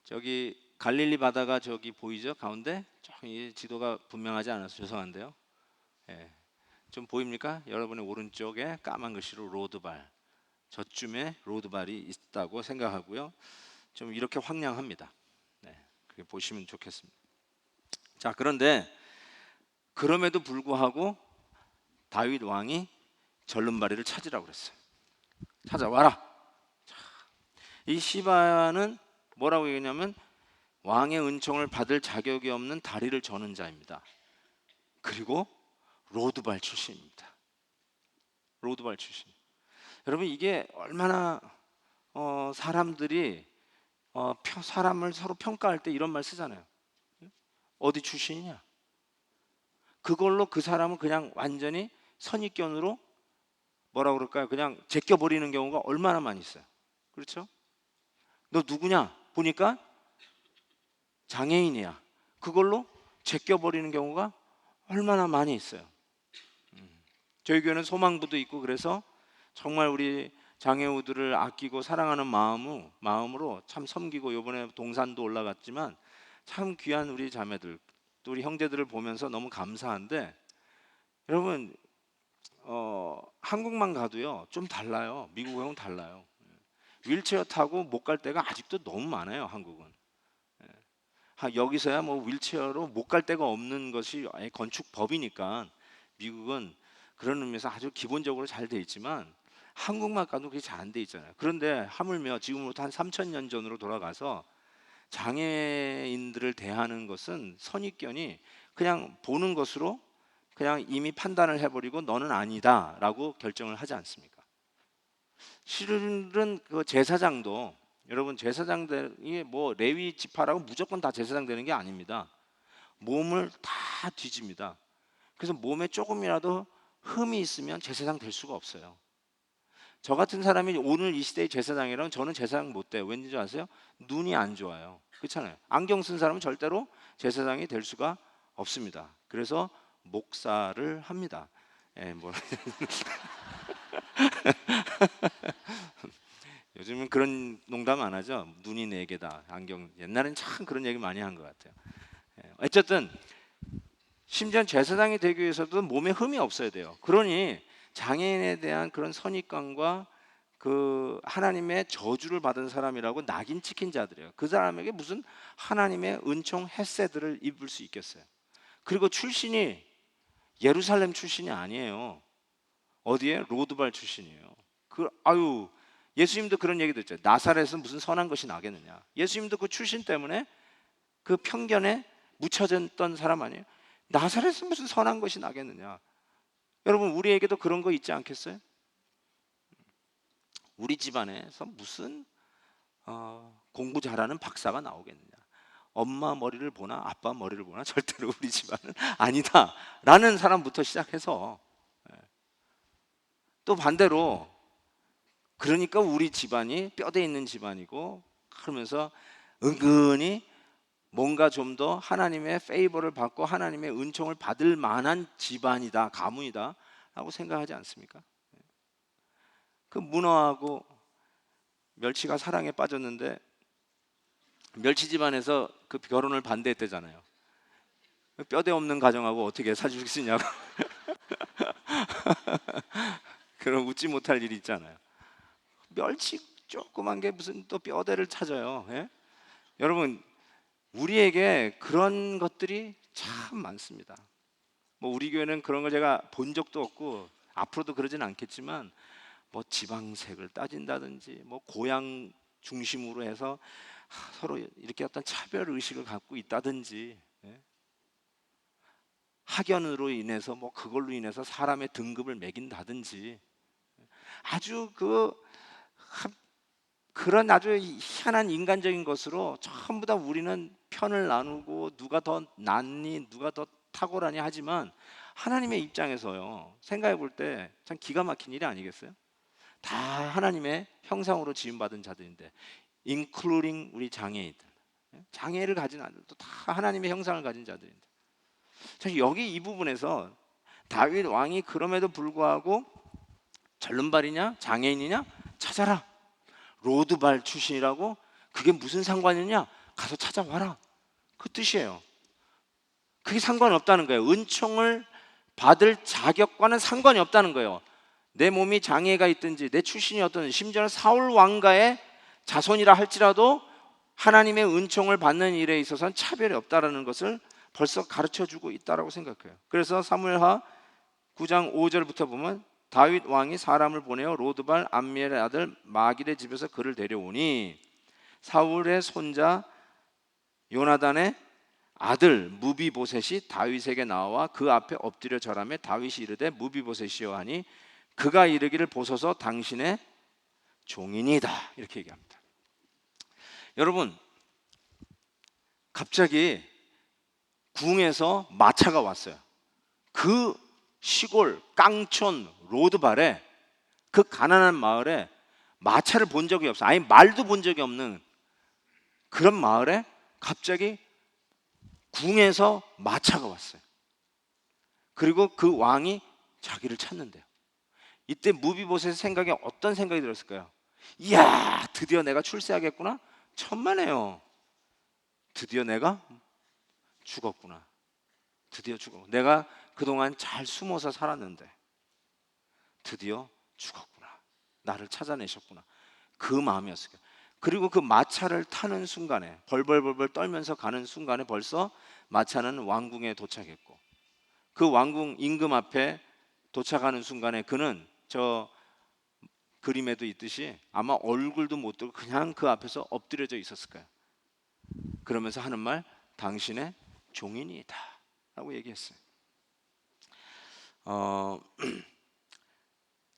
저기 갈릴리 바다가 저기 보이죠? 가운데 이 지도가 분명하지 않아서 죄송한데요. 좀 보입니까? 여러분의 오른쪽에 까만 글씨로 로드발, 저쯤에 로드발이 있다고 생각하고요. 좀 이렇게 황량합니다. 그렇게 보시면 좋겠습니다. 자, 그런데 그럼에도 불구하고 다윗 왕이 절름발이를 찾으라고 그랬어요. 찾아와라. 이 시바는 뭐라고 얘기했냐면 왕의 은총을 받을 자격이 없는 다리를 저는 자입니다. 그리고 로드발 출신입니다. 로드발 출신. 여러분 이게 얼마나 사람들이 사람을 서로 평가할 때 이런 말 쓰잖아요. 어디 출신이냐? 그걸로 그 사람은 그냥 완전히 선입견으로 뭐라고 그럴까요? 그냥 제껴버리는 경우가 얼마나 많이 있어요. 그렇죠? 너 누구냐? 보니까 장애인이야. 그걸로 제껴버리는 경우가 얼마나 많이 있어요. 저희 교회는 소망부도 있고 그래서 정말 우리 장애우들을 아끼고 사랑하는 마음으로 참 섬기고 이번에 동산도 올라갔지만 참 귀한 우리 자매들 또 우리 형제들을 보면서 너무 감사한데 여러분 한국만 가도요 좀 달라요. 미국하고는 달라요. 휠체어 타고 못 갈 데가 아직도 너무 많아요. 한국은 여기서야 뭐 휠체어로 못 갈 데가 없는 것이 건축법이니까 미국은 그런 의미에서 아주 기본적으로 잘 돼 있지만 한국만 가도 그게 잘 안 돼 있잖아요. 그런데 하물며 지금부터 한 3,000년 전으로 돌아가서 장애인들을 대하는 것은 선입견이 그냥 보는 것으로 그냥 이미 판단을 해버리고 너는 아니다라고 결정을 하지 않습니까? 실은 그 제사장도 여러분 제사장들이 뭐 레위 지파라고 무조건 다 제사장 되는 게 아닙니다. 몸을 다 뒤집니다. 그래서 몸에 조금이라도 흠이 있으면 제사장 될 수가 없어요. 저 같은 사람이 오늘 이 시대의 제사장이라면 저는 제사장 못 돼요. 왠지 아세요? 눈이 안 좋아요. 그렇잖아요. 안경 쓴 사람은 절대로 제사장이 될 수가 없습니다. 그래서 목사를 합니다. 요즘은 그런 농담 안 하죠. 눈이 네 개다. 안경. 옛날엔 참 그런 얘기 많이 한 것 같아요. 어쨌든 심지어 제사장이 되기 위해서도 몸에 흠이 없어야 돼요. 그러니 장애인에 대한 그런 선입관과 그 하나님의 저주를 받은 사람이라고 낙인 찍힌 자들이에요. 그 사람에게 무슨 하나님의 은총 헤세드를 입을 수 있겠어요. 그리고 출신이 예루살렘 출신이 아니에요. 어디에? 로드발 출신이에요. 예수님도 그런 얘기도 했죠. 나사렛에서 무슨 선한 것이 나겠느냐. 예수님도 그 출신 때문에 그 편견에 묻혀졌던 사람 아니에요? 나사렛에서 무슨 선한 것이 나겠느냐. 여러분, 우리에게도 그런 거 있지 않겠어요? 우리 집안에서 무슨 공부 잘하는 박사가 나오겠느냐. 엄마 머리를 보나 아빠 머리를 보나 절대로 우리 집안은 아니다 라는 사람부터 시작해서, 또 반대로 그러니까 우리 집안이 뼈대 있는 집안이고 그러면서 은근히 뭔가 좀 더 하나님의 페이버를 받고 하나님의 은총을 받을 만한 집안이다, 가문이다 라고 생각하지 않습니까? 그 문어하고 멸치가 사랑에 빠졌는데 멸치 집안에서 그 결혼을 반대했대잖아요. 뼈대 없는 가정하고 어떻게 사줄 수 있냐고. 그런 웃지 못할 일이 있잖아요. 멸치 조그만 게 무슨 또 뼈대를 찾아요. 예? 여러분, 우리에게 그런 것들이 참 많습니다. 뭐 우리 교회는 그런 걸 제가 본 적도 없고 앞으로도 그러진 않겠지만, 뭐 지방색을 따진다든지 뭐 고향 중심으로 해서 서로 이렇게 어떤 차별 의식을 갖고 있다든지, 예? 학연으로 인해서 뭐 그걸로 인해서 사람의 등급을 매긴다든지, 아주 그런 아주 희한한 인간적인 것으로 전부 다 우리는 편을 나누고 누가 더 낫니 누가 더 탁월하니 하지만, 하나님의 입장에서요 생각해 볼 때 참 기가 막힌 일이 아니겠어요? 다 하나님의 형상으로 지음받은 자들인데, including 우리 장애인들, 장애를 가진 아들도 다 하나님의 형상을 가진 자들인데, 사실 여기 이 부분에서 다윗 왕이 그럼에도 불구하고 절름발이냐 장애인이냐 찾아라, 로드발 출신이라고, 그게 무슨 상관이냐, 가서 찾아와라, 그 뜻이에요. 그게 상관없다는 거예요. 은총을 받을 자격과는 상관이 없다는 거예요. 내 몸이 장애가 있든지 내 출신이 어떤지, 심지어는 사울 왕가의 자손이라 할지라도 하나님의 은총을 받는 일에 있어서는 차별이 없다는 것을 벌써 가르쳐주고 있다고 생각해요. 그래서 사무엘하 9장 5절부터 보면, 다윗 왕이 사람을 보내어 로드발 암미엘의 아들 마길의 집에서 그를 데려오니, 사울의 손자 요나단의 아들 무비보셋이 다윗에게 나와 그 앞에 엎드려 절하며, 다윗이 이르되 무비보셋이여 하니 그가 이르기를 보소서 당신의 종이니이다, 이렇게 얘기합니다. 여러분, 갑자기 궁에서 마차가 왔어요. 그 시골 깡촌 로드발에, 그 가난한 마을에 마차를 본 적이 없어, 아니 말도 본 적이 없는 그런 마을에 갑자기 궁에서 마차가 왔어요. 그리고 그 왕이 자기를 찾는데요. 이때 무비보셋의 생각에 어떤 생각이 들었을까요? 이야, 드디어 내가 출세하겠구나, 천만에요. 드디어 내가 죽었구나. 드디어 죽었구나. 내가 그동안 잘 숨어서 살았는데 드디어 죽었구나. 나를 찾아내셨구나. 그 마음이었어요. 그리고 그 마차를 타는 순간에, 벌벌벌벌 떨면서 가는 순간에 벌써 마차는 왕궁에 도착했고, 그 왕궁 임금 앞에 도착하는 순간에 그는 저 그림에도 있듯이 아마 얼굴도 못 들고 그냥 그 앞에서 엎드려져 있었을 거예요. 그러면서 하는 말, 당신의 종인이다 라고 얘기했어요.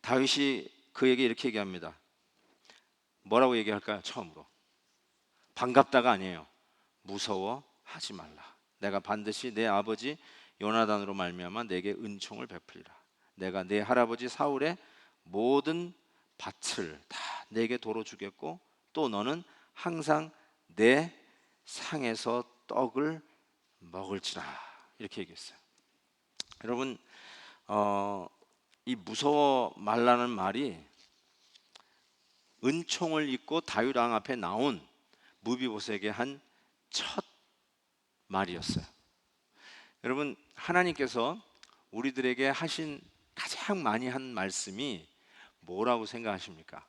다윗이 그에게 이렇게 얘기합니다. 뭐라고 얘기할까요? 처음으로 반갑다가 아니에요. 무서워하지 말라. 내가 반드시 내 아버지 요나단으로 말미암아 내게 은총을 베풀리라. 내가 내 할아버지 사울의 모든 밭을 다 내게 도로 주겠고, 또 너는 항상 내 상에서 떡을 먹을지라, 이렇게 얘기했어요. 여러분, 이 무서워 말라는 말이 은총을 입고 다윗 왕 앞에 나온 무비보셋에게 한 첫 말이었어요. 여러분, 하나님께서 우리들에게 하신 가장 많이 한 말씀이 뭐라고 생각하십니까?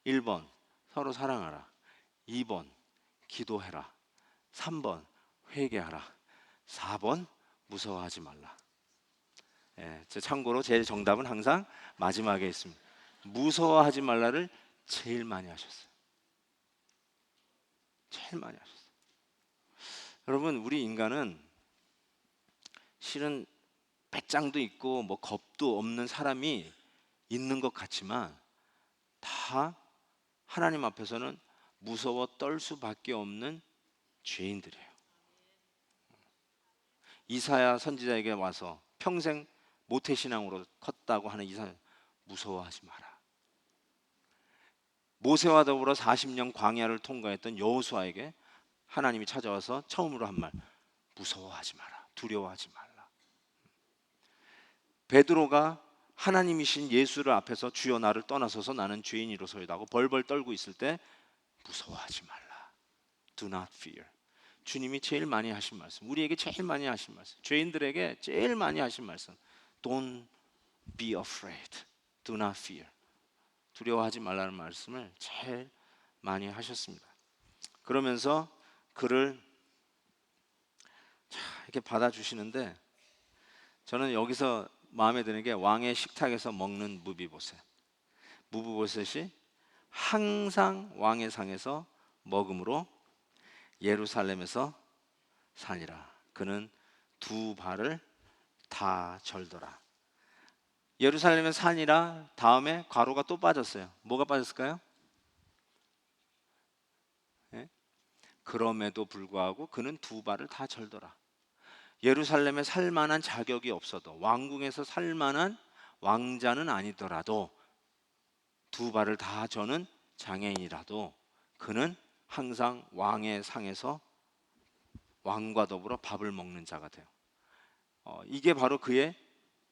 1번 서로 사랑하라, 2번 기도해라, 3번 회개하라, 4번 무서워하지 말라. 참고로 제 정답은 항상 마지막에 있습니다. 무서워하지 말라를 제일 많이 하셨어요. 제일 많이 하셨어요. 여러분, 우리 인간은 실은 배짱도 있고 뭐 겁도 없는 사람이 있는 것 같지만 다 하나님 앞에서는 무서워 떨 수밖에 없는 죄인들이에요. 이사야 선지자에게 와서 평생 모태신앙으로 컸다고 하는 이사야, 무서워하지 마라. 모세와 더불어 40년 광야를 통과했던 여호수아에게 하나님이 찾아와서 처음으로 한 말, 무서워하지 마라, 두려워하지 말라. 베드로가 하나님이신 예수를 앞에서 주여 나를 떠나서서 나는 죄인이로소이다 하고 벌벌 떨고 있을 때 무서워하지 말라, do not fear. 주님이 제일 많이 하신 말씀, 우리에게 제일 많이 하신 말씀, 죄인들에게 제일 많이 하신 말씀, don't be afraid, do not fear. 두려워하지 말라는 말씀을 제일 많이 하셨습니다. 그러면서 그를 이렇게 받아주시는데, 저는 여기서 마음에 드는 게 왕의 식탁에서 먹는 무비보셋이 항상 왕의 상에서 먹음으로 예루살렘에서 사니라. 그는 두 발을 다 절더라. 예루살렘의 산이라 다음에 괄호가 또 빠졌어요. 뭐가 빠졌을까요? 예? 그럼에도 불구하고 그는 두 발을 다 절더라. 예루살렘에 살 만한 자격이 없어도, 왕궁에서 살 만한 왕자는 아니더라도, 두 발을 다 저는 장애인이라도 그는 항상 왕의 상에서 왕과 더불어 밥을 먹는 자가 돼요. 이게 바로 그의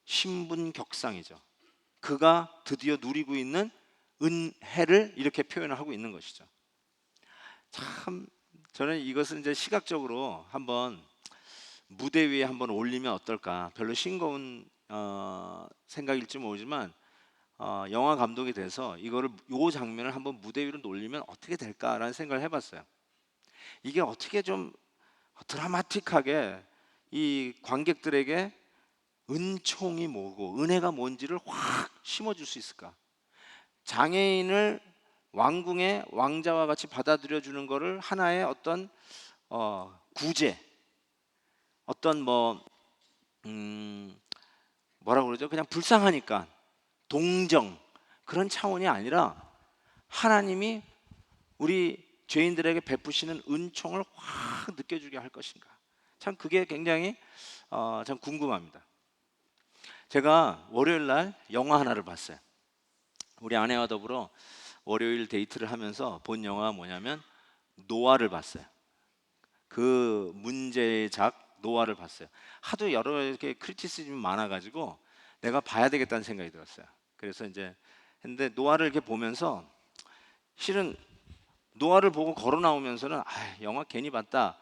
신분격상이죠. 그가 드디어 누리고 있는 은혜를 이렇게 표현을 하고 있는 것이죠. 참, 저는 이것을 이제 시각적으로 한번 무대 위에 한번 올리면 어떨까. 별로 싱거운 생각일지 모르지만 영화 감독이 돼서 이거를, 요 장면을 한번 무대 위로 올리면 어떻게 될까라는 생각을 해봤어요. 이게 어떻게 좀 드라마틱하게 이 관객들에게 은총이 뭐고 은혜가 뭔지를 확 심어줄 수 있을까? 장애인을 왕궁의 왕자와 같이 받아들여 주는 거를 하나의 어떤 구제, 어떤 뭐라고 그러죠? 그냥 불쌍하니까 동정, 그런 차원이 아니라 하나님이 우리 죄인들에게 베푸시는 은총을 확 느껴주게 할 것인가? 참 그게 굉장히 참 궁금합니다. 제가 월요일 날 영화 하나를 봤어요. 우리 아내와 더불어 월요일 데이트를 하면서 본 영화가 뭐냐면 노아를 봤어요. 그 문제작 노아를 봤어요. 하도 여러 이렇게 크리티시즘이 많아가지고 내가 봐야 되겠다는 생각이 들었어요. 그래서 이제 했는데 노아를 이렇게 보면서 실은 노아를 보고 걸어 나오면서는 영화 괜히 봤다.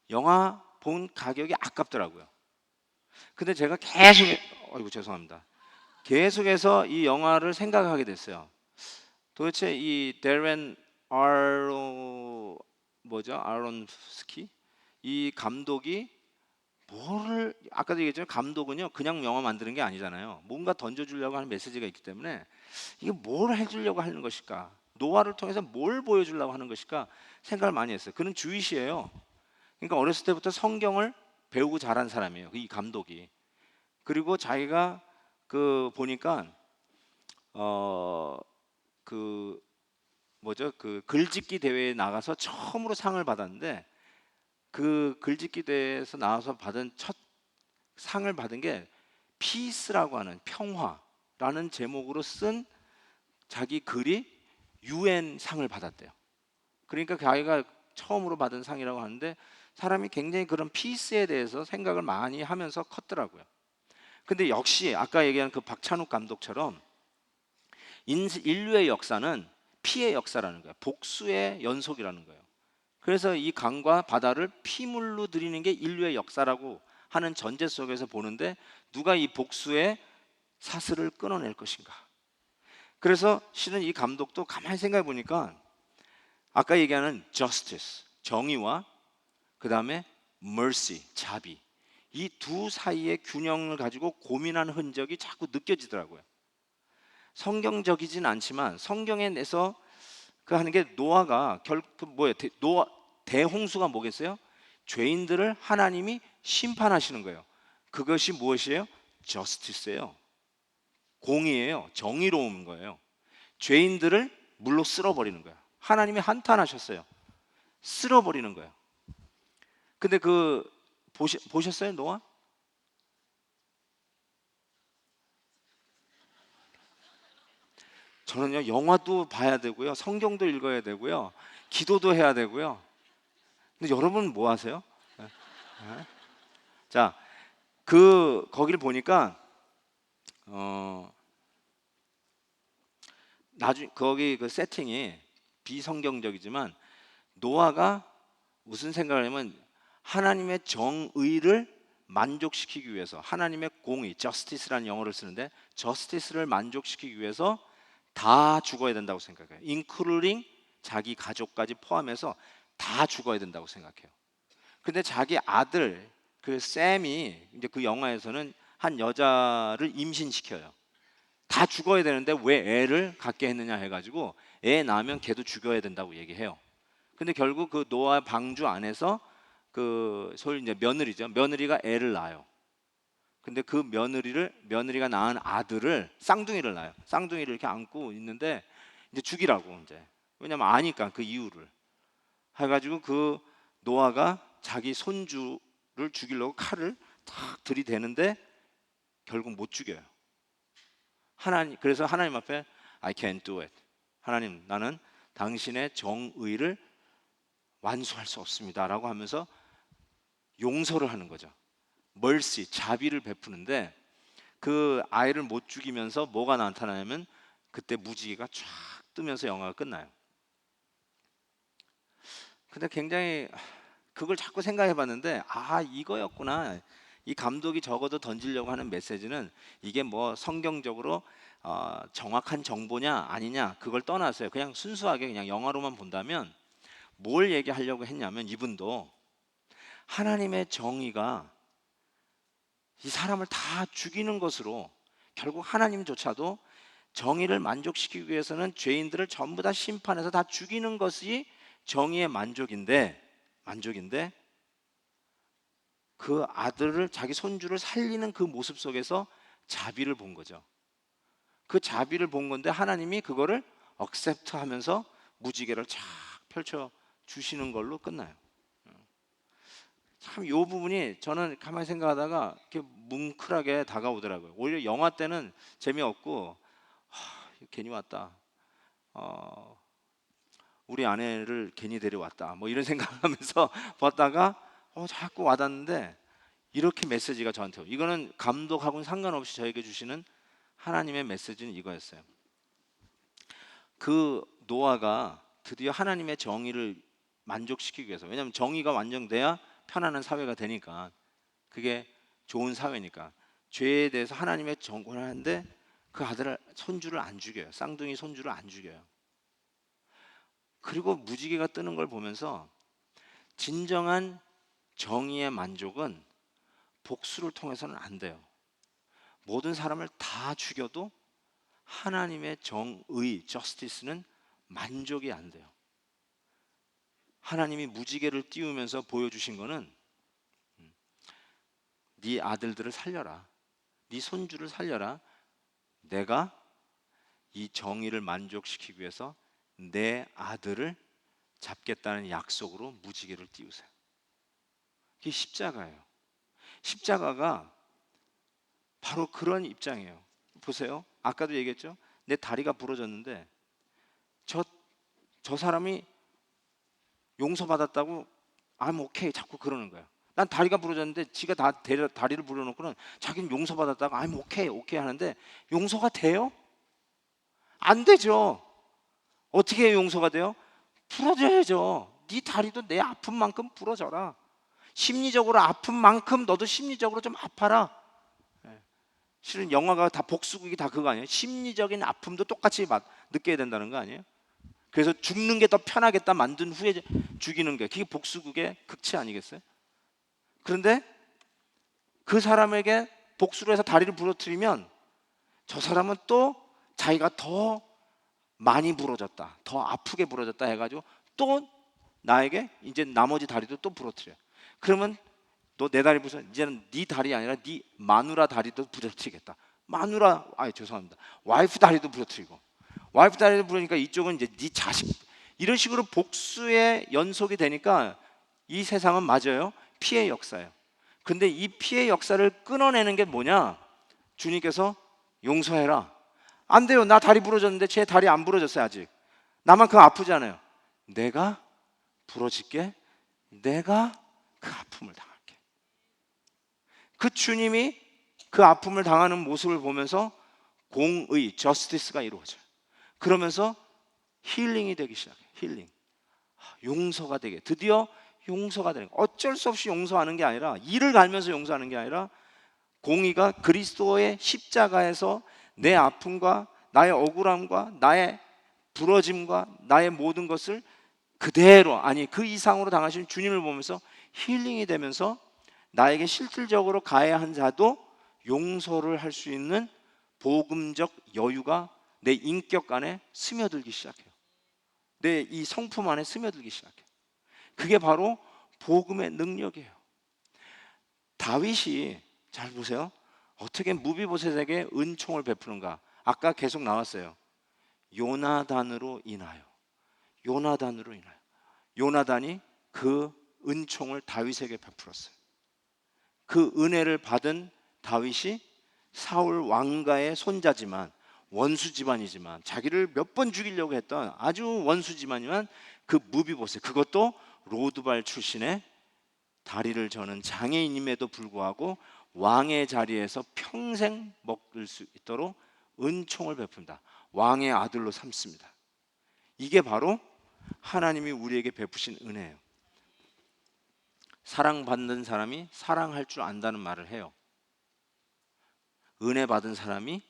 영화 본 가격이 아깝더라고요. 근데 제가 계속, 죄송합니다. 계속해서 이 영화를 생각하게 됐어요. 도대체 이 데렌 아론스키 이 감독이 뭐를, 아까도 얘기했지만 감독은요 그냥 영화 만드는 게 아니잖아요. 뭔가 던져주려고 하는 메시지가 있기 때문에 이게 뭘 해주려고 하는 것일까, 노아를 통해서 뭘 보여주려고 하는 것일까 생각을 많이 했어요. 그는 주이시예요. 그러니까 어렸을 때부터 성경을 배우고 자란 사람이에요, 이 감독이. 그리고 자기가 그 보니까 그 글짓기 대회에 나가서 처음으로 상을 받았는데, 그 글짓기 대회에서 나와서 받은 첫 상을 받은 게 피스라고 하는, 평화라는 제목으로 쓴 자기 글이 UN 상을 받았대요. 그러니까 자기가 처음으로 받은 상이라고 하는데 사람이 굉장히 그런 피스에 대해서 생각을 많이 하면서 컸더라고요. 근데 역시 아까 얘기한 그 박찬욱 감독처럼 인류의 역사는 피의 역사라는 거예요. 복수의 연속이라는 거예요. 그래서 이 강과 바다를 피물로 들이는 게 인류의 역사라고 하는 전제 속에서 보는데, 누가 이 복수의 사슬을 끊어낼 것인가. 그래서 실은 이 감독도 가만히 생각해 보니까 아까 얘기하는 justice, 정의와 그 다음에 mercy, 자비, 이 두 사이의 균형을 가지고 고민하는 흔적이 자꾸 느껴지더라고요. 성경적이진 않지만 성경에 내서 그 하는 게, 노아가 결국 뭐예요? 대홍수가 뭐겠어요? 죄인들을 하나님이 심판하시는 거예요. 그것이 무엇이에요? justice예요. 공의예요. 정의로운 거예요. 죄인들을 물로 쓸어버리는 거예요. 하나님이 한탄하셨어요. 쓸어버리는 거예요. 근데 보셨어요, 노아? 저는요, 영화도 봐야 되고요, 성경도 읽어야 되고요, 기도도 해야 되고요. 근데 여러분 뭐 하세요? 네. 자, 거기를 보니까 나중 거기 그 세팅이 비성경적이지만, 노아가 무슨 생각을 하냐면 하나님의 정의를 만족시키기 위해서, 하나님의 공의, justice라는 영어를 쓰는데 justice를 만족시키기 위해서 다 죽어야 된다고 생각해요. including 자기 가족까지 포함해서 다 죽어야 된다고 생각해요. 근데 자기 아들 그 샘이, 이제 그 영화에서는 한 여자를 임신시켜요. 다 죽어야 되는데 왜 애를 갖게 했느냐 해가지고, 애 낳으면 걔도 죽여야 된다고 얘기해요. 근데 결국 그 노아 방주 안에서 그 소위 이제 며느리죠. 며느리가 애를 낳아요. 근데 그 며느리가 낳은 아들을, 쌍둥이를 낳아요. 쌍둥이를 이렇게 안고 있는데 이제 죽이라고, 이제 왜냐면 아니까 그 이유를 해가지고, 그 노아가 자기 손주를 죽이려고 칼을 탁 들이대는데 결국 못 죽여요. 그래서 하나님 앞에 I can't do it. 하나님, 나는 당신의 정의를 완수할 수 없습니다라고 하면서 용서를 하는 거죠. mercy, 자비를 베푸는데, 그 아이를 못 죽이면서 뭐가 나타나냐면 그때 무지개가 쫙 뜨면서 영화가 끝나요. 근데 굉장히 그걸 자꾸 생각해 봤는데, 이거였구나. 이 감독이 적어도 던지려고 하는 메시지는, 이게 뭐 성경적으로 정확한 정보냐 아니냐 그걸 떠나서요, 그냥 순수하게 그냥 영화로만 본다면 뭘 얘기하려고 했냐면, 이분도 하나님의 정의가 이 사람을 다 죽이는 것으로, 결국 하나님조차도 정의를 만족시키기 위해서는 죄인들을 전부 다 심판해서 다 죽이는 것이 정의의 만족인데 그 아들을, 자기 손주를 살리는 그 모습 속에서 자비를 본 거죠. 그 자비를 본 건데 하나님이 그거를 억셉트 하면서 무지개를 쫙 펼쳐 주시는 걸로 끝나요. 참 이 부분이 저는 가만히 생각하다가 이렇게 뭉클하게 다가오더라고요. 오히려 영화 때는 재미없고, 괜히 왔다, 우리 아내를 괜히 데려왔다, 뭐 이런 생각하면서 봤다가 자꾸 와닿는데, 이렇게 메시지가 저한테, 이거는 감독하고는 상관없이 저에게 주시는 하나님의 메시지는 이거였어요. 그 노아가 드디어 하나님의 정의를 만족시키기 위해서, 왜냐하면 정의가 완성돼야 편안한 사회가 되니까, 그게 좋은 사회니까, 죄에 대해서 하나님의 정권을 하는데 그 손주를 안 죽여요. 쌍둥이 손주를 안 죽여요. 그리고 무지개가 뜨는 걸 보면서, 진정한 정의의 만족은 복수를 통해서는 안 돼요. 모든 사람을 다 죽여도 하나님의 정의, justice는 만족이 안 돼요. 하나님이 무지개를 띄우면서 보여주신 거는, 네 아들들을 살려라, 네 손주를 살려라, 내가 이 정의를 만족시키기 위해서 내 아들을 잡겠다는 약속으로 무지개를 띄우세요. 이게 십자가예요. 십자가가 바로 그런 입장이에요. 보세요. 아까도 얘기했죠. 내 다리가 부러졌는데 저 사람이 용서받았다고 I'm okay 자꾸 그러는 거야. 난 다리가 부러졌는데 지가 다리를 부러놓고는 자기는 용서받았다고 I'm okay 하는데, 용서가 돼요? 안 되죠. 어떻게 용서가 돼요? 부러져야죠. 네 다리도 내 아픈 만큼 부러져라. 심리적으로 아픈 만큼 너도 심리적으로 좀 아파라. 예. 실은 영화가 다 복수극이 다 그거 아니에요? 심리적인 아픔도 똑같이 느껴야 된다는 거 아니에요? 그래서 죽는 게 더 편하겠다 만든 후에 죽이는 게, 그게 복수극의 극치 아니겠어요? 그런데 그 사람에게 복수를 해서 다리를 부러뜨리면 저 사람은 또 자기가 더 많이 부러졌다, 더 아프게 부러졌다 해가지고 또 나에게 이제 나머지 다리도 또 부러뜨려. 그러면 너 내 다리 부서, 이제는 네 다리 아니라 네 마누라 다리도 부러뜨리겠다. 마누라, 죄송합니다, 와이프 다리도 부러뜨리고, 와이프 다리도 부르니까 이쪽은 이제 네 자식, 이런 식으로 복수의 연속이 되니까 이 세상은 맞아요, 피해 역사예요. 근데 이 피해 역사를 끊어내는 게 뭐냐? 주님께서 용서해라. 안 돼요. 나 다리 부러졌는데 제 다리 안 부러졌어요 아직. 나만큼 아프잖아요. 내가 부러질게. 내가 그 아픔을 당할게. 그 주님이 그 아픔을 당하는 모습을 보면서 공의, 저스티스가 이루어져요. 그러면서 힐링이 되기 시작해요. 힐링, 용서가 되게, 드디어 용서가 되는 거예요. 어쩔 수 없이 용서하는 게 아니라, 이를 갈면서 용서하는 게 아니라, 공의가 그리스도의 십자가에서 내 아픔과 나의 억울함과 나의 부러짐과 나의 모든 것을 그대로, 아니 그 이상으로 당하신 주님을 보면서 힐링이 되면서 나에게 실질적으로 가해야 한 자도 용서를 할 수 있는 복음적 여유가 내 인격 안에 스며들기 시작해요. 내 이 성품 안에 스며들기 시작해요. 그게 바로 복음의 능력이에요. 다윗이, 잘 보세요, 어떻게 무비보셋에게 은총을 베푸는가. 아까 계속 나왔어요. 요나단으로 인하여. 요나단으로 인하여. 요나단이 그 은총을 다윗에게 베풀었어요. 그 은혜를 받은 다윗이 사울 왕가의 손자지만, 원수 집안이지만, 자기를 몇 번 죽이려고 했던 아주 원수 집안이지만, 그 무비보셋, 그것도 로드발 출신의 다리를 저는 장애인임에도 불구하고 왕의 자리에서 평생 먹을 수 있도록 은총을 베푼다. 왕의 아들로 삼습니다. 이게 바로 하나님이 우리에게 베푸신 은혜예요. 사랑받는 사람이 사랑할 줄 안다는 말을 해요. 은혜 받은 사람이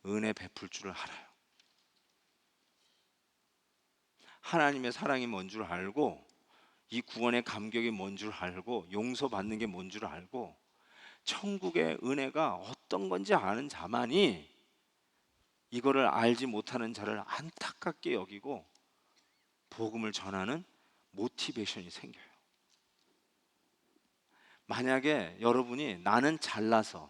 은혜 베풀 줄을 알아요. 하나님의 사랑이 뭔 줄 알고, 이 구원의 감격이 뭔 줄 알고, 용서받는 게 뭔 줄 알고, 천국의 은혜가 어떤 건지 아는 자만이 이거를 알지 못하는 자를 안타깝게 여기고 복음을 전하는 모티베이션이 생겨요. 만약에 여러분이 나는 잘나서,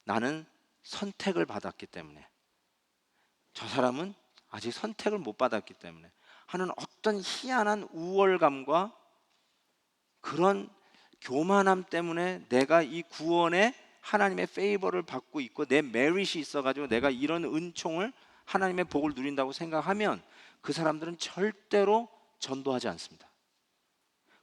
나는 선택을 받았기 때문에, 저 사람은 아직 선택을 못 받았기 때문에 하는 어떤 희한한 우월감과 그런 교만함 때문에 내가 이 구원에 하나님의 페이버를 받고 있고 내 메릿이 있어가지고 내가 이런 은총을, 하나님의 복을 누린다고 생각하면 그 사람들은 절대로 전도하지 않습니다.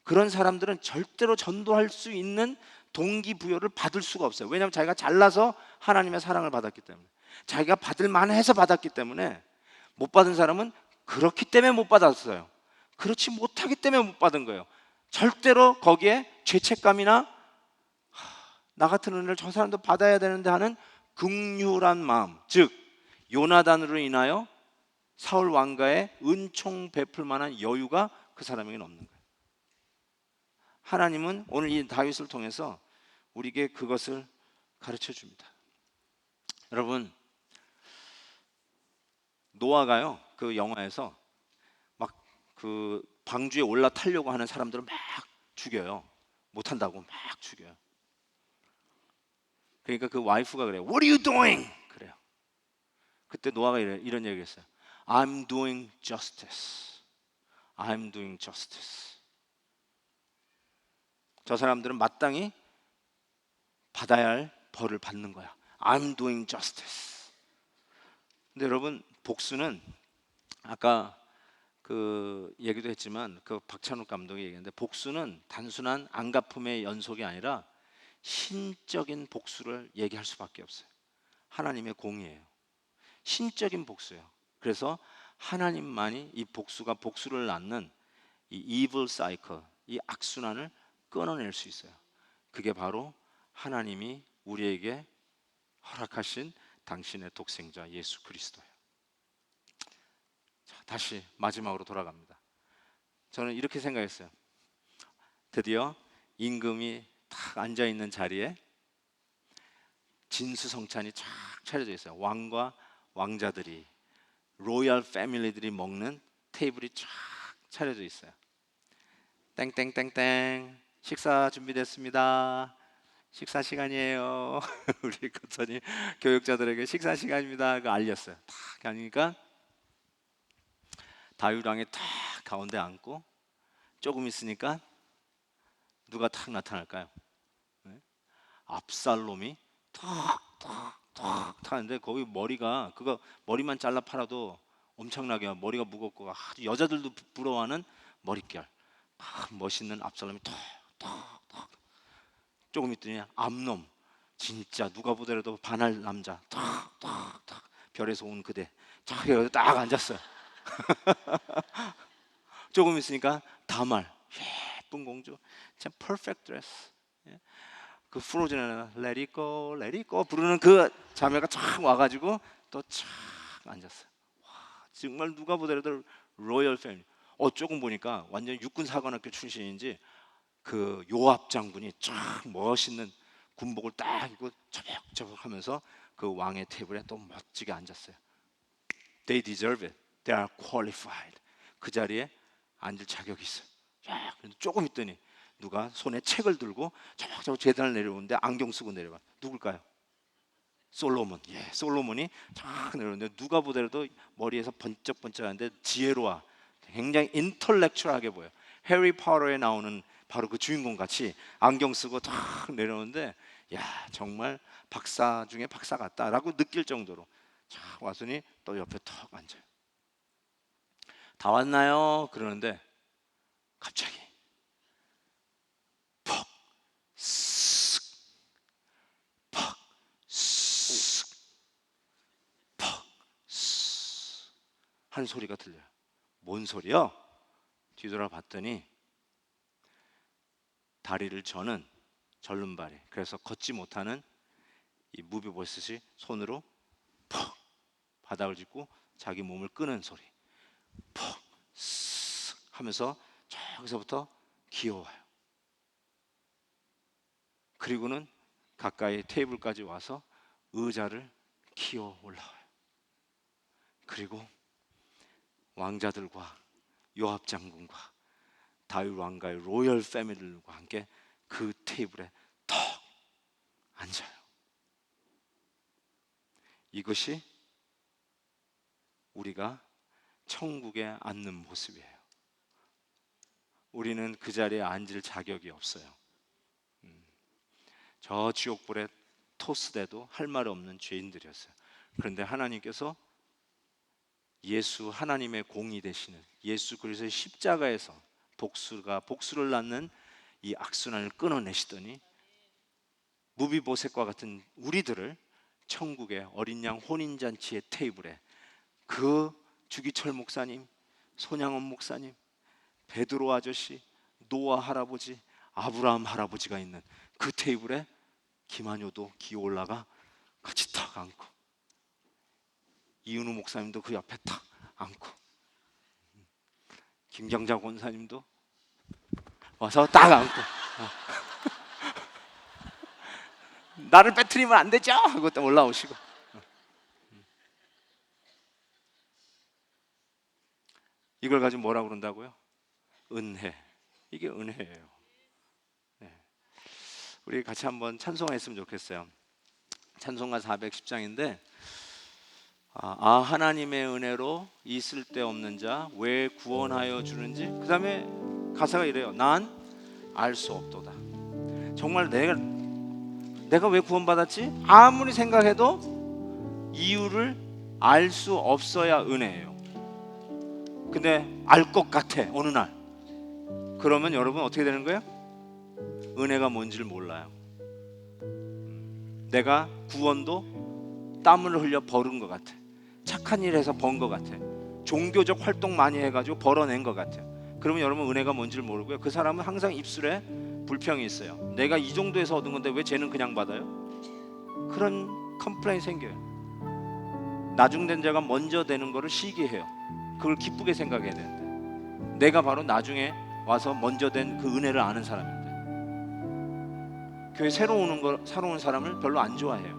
그런 사람들은 절대로 전도할 수 있는 동기부여를 받을 수가 없어요. 왜냐하면 자기가 잘나서 하나님의 사랑을 받았기 때문에, 자기가 받을 만해서 받았기 때문에. 못 받은 사람은 그렇기 때문에 못 받았어요. 그렇지 못하기 때문에 못 받은 거예요. 절대로 거기에 죄책감이나 나 같은 은혜를 저 사람도 받아야 되는데 하는 긍휼한 마음, 즉 요나단으로 인하여 사울 왕가의 은총 베풀 만한 여유가 그 사람에게는 없는 거예요. 하나님은 오늘 이 다윗을 통해서 우리에게 그것을 가르쳐 줍니다. 여러분, 노아가요, 그 영화에서 막 그 방주에 올라타려고 하는 사람들을 막 죽여요. 못한다고 막 죽여요. 그러니까 그 와이프가 그래요. What are you doing? 그래요. 그때 노아가 이런 얘기를 했어요. I'm doing justice. I'm doing justice. 저 사람들은 마땅히 받아야 할 벌을 받는 거야. I'm doing justice. 근데 여러분, 복수는 아까 그 얘기도 했지만, 그 박찬욱 감독이 얘기했는데, 복수는 단순한 안갚음의 연속이 아니라 신적인 복수를 얘기할 수밖에 없어요. 하나님의 공의예요. 신적인 복수예요. 그래서 하나님만이 이 복수가 복수를 낳는 이 evil cycle, 이 악순환을 끊어낼 수 있어요. 그게 바로 하나님이 우리에게 허락하신 당신의 독생자 예수 그리스도예요. 자, 다시 마지막으로 돌아갑니다. 저는 이렇게 생각했어요. 드디어 임금이 딱 앉아있는 자리에 진수성찬이 쫙 차려져 있어요. 왕과 왕자들이, 로얄 패밀리들이 먹는 테이블이 쫙 차려져 있어요. 땡땡땡땡, 식사 준비됐습니다. 식사 시간이에요. 우리 거천이 교육자들에게 식사 시간입니다. 그 알렸어요. 딱 하니까 다윗 왕이 딱 가운데 앉고, 조금 있으니까 누가 탁 나타날까요? 네? 압살롬이 탁탁탁 타는데, 거기 머리가, 그거 머리만 잘라 팔아도 엄청나게 머리가 무겁고 아주 여자들도 부러워하는 머릿결, 멋있는 압살롬이 탁탁탁. 조금 있더니 암놈, 진짜 누가 보더라도 반할 남자, 탁탁탁, 별에서 온 그대 딱 앉았어요. 조금 있으니까 다말, 예쁜 공주, 참 퍼펙트 드레스. 그 프로즌에 Let it go, Let it go 부르는 그 자매가 쫙 와가지고 또 쫙 앉았어요. 와, 정말 누가 보더라도 로열 패밀리. 조금 보니까 완전 육군사관학교 출신인지 그 요압 장군이 쫙 멋있는 군복을 딱 입고 저벅저벅하면서 그 왕의 테이블에 또 멋지게 앉았어요. They deserve it. They are qualified. 그 자리에 앉을 자격이 있어요. 조금 있더니 누가 손에 책을 들고 저벅저벅 계단을 내려오는데 안경 쓰고 내려와. 누굴까요? 솔로몬. 예, 솔로몬이 쫙 내려오는데 누가 보더라도 머리에서 번쩍번쩍하는데 지혜로워. 굉장히 인터렉츄얼하게 보여. 해리 포터에 나오는 바로 그 주인공 같이 안경 쓰고 탁 내려오는데, 야, 정말 박사 중에 박사 같다라고 느낄 정도로 쫙 왔으니 또 옆에 턱 앉아요. 다 왔나요? 그러는데 갑자기 퍽 쓱 퍽 쓱 퍽 쓱 하는 소리가 들려요. 뭔 소리요? 뒤돌아 봤더니 다리를 저는 절름발이, 그래서 걷지 못하는 이 무비보셋이 손으로 퍽 바닥을 짚고 자기 몸을 끄는 소리, 퍽 쓱 하면서 저기서부터 기어와요. 그리고는 가까이 테이블까지 와서 의자를 기어 올라와요. 그리고 왕자들과 요압 장군과 다윗 왕가의 로열 패밀리들과 함께 그 테이블에 턱 앉아요. 이것이 우리가 천국에 앉는 모습이에요. 우리는 그 자리에 앉을 자격이 없어요. 저 지옥불에 토스돼도 할 말 없는 죄인들이었어요. 그런데 하나님께서 예수, 하나님의 공의 되시는 예수 그리스도의 십자가에서 복수를 낳는 이 악순환을 끊어내시더니 무비보셋과 같은 우리들을 천국의 어린 양 혼인잔치의 테이블에, 그 주기철 목사님, 손양원 목사님, 베드로 아저씨, 노아 할아버지, 아브라함 할아버지가 있는 그 테이블에 김한효도 기어 올라가 같이 탁 앉고, 이은우 목사님도 그 옆에 탁 앉고, 김경자 권사님도 와서 딱 앉고 나를 빼뜨리면 안 되죠 하고 또 올라오시고. 이걸 가지고 뭐라고 그런다고요? 은혜. 이게 은혜예요. 네. 우리 같이 한번 찬송했으면 좋겠어요. 찬송가 410장인데 하나님의 은혜로 있을 데 없는 자 왜 구원하여 주는지, 그 다음에 가사가 이래요. 난 알 수 없도다. 정말 내가 왜 구원받았지? 아무리 생각해도 이유를 알 수 없어야 은혜예요. 근데 알 것 같아 어느 날. 그러면 여러분 어떻게 되는 거예요? 은혜가 뭔지를 몰라요. 내가 구원도 땀을 흘려 벌은 것 같아. 착한 일 해서 번 것 같아. 종교적 활동 많이 해가지고 벌어낸 것 같아요. 그러면 여러분 은혜가 뭔지를 모르고요. 그 사람은 항상 입술에 불평이 있어요. 내가 이 정도에서 얻은 건데 왜 쟤는 그냥 받아요? 그런 컴플레인 생겨요. 나중된 자가 먼저 되는 거를 시기해요. 그걸 기쁘게 생각해야 되는데, 내가 바로 나중에 와서 먼저 된 그 은혜를 아는 사람인데, 교회 새로 온 사람을 별로 안 좋아해요.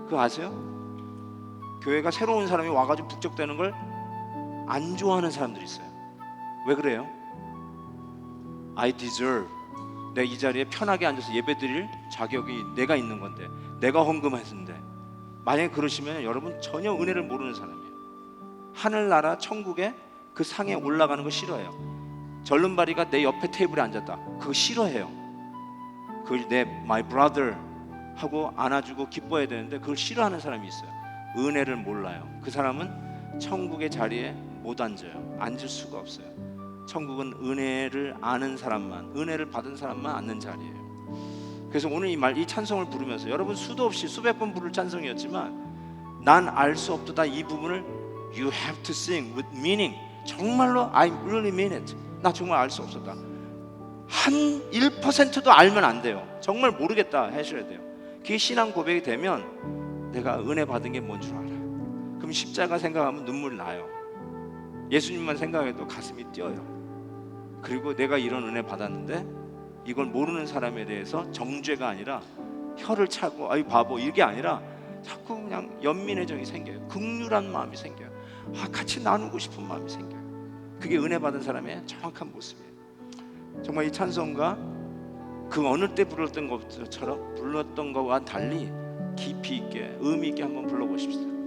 그거 아세요? 교회가 새로 온 사람이 와가지고 북적대는 걸 안 좋아하는 사람들이 있어요. 왜 그래요? I deserve. 내가 이 자리에 편하게 앉아서 예배드릴 자격이 내가 있는 건데, 내가 헌금했는데. 만약에 그러시면 여러분 전혀 은혜를 모르는 사람이에요. 하늘나라 천국에 그 상에 올라가는 거 싫어해요. 절름발이가 내 옆에 테이블에 앉았다, 그거 싫어해요. 그걸 내 my brother 하고 안아주고 기뻐해야 되는데 그걸 싫어하는 사람이 있어요. 은혜를 몰라요. 그 사람은 천국의 자리에 못 앉아요. 앉을 수가 없어요. 천국은 은혜를 아는 사람만, 은혜를 받은 사람만 앉는 자리예요. 그래서 오늘 이 찬송을 부르면서 여러분 수도 없이 수백 번 부를 찬송이었지만, 난 알 수 없도다, 이 부분을 You have to sing with meaning. 정말로 I really mean it. 나 정말 알 수 없었다. 한 1%도 알면 안 돼요. 정말 모르겠다 하셔야 돼요. 그게 신앙 고백이 되면 내가 은혜 받은 게 뭔 줄 알아. 그럼 십자가 생각하면 눈물 나요. 예수님만 생각해도 가슴이 뛰어요. 그리고 내가 이런 은혜 받았는데 이걸 모르는 사람에 대해서 정죄가 아니라 혀를 차고 아이 바보 이게 아니라 자꾸 그냥 연민의 정이 생겨요. 긍휼한 마음이 생겨요. 같이 나누고 싶은 마음이 생겨요. 그게 은혜 받은 사람의 정확한 모습이에요. 정말 이 찬송가 그 어느 때 불렀던 것처럼 불렀던 것과 달리 깊이 있게 의미 있게 한번 불러보십시오.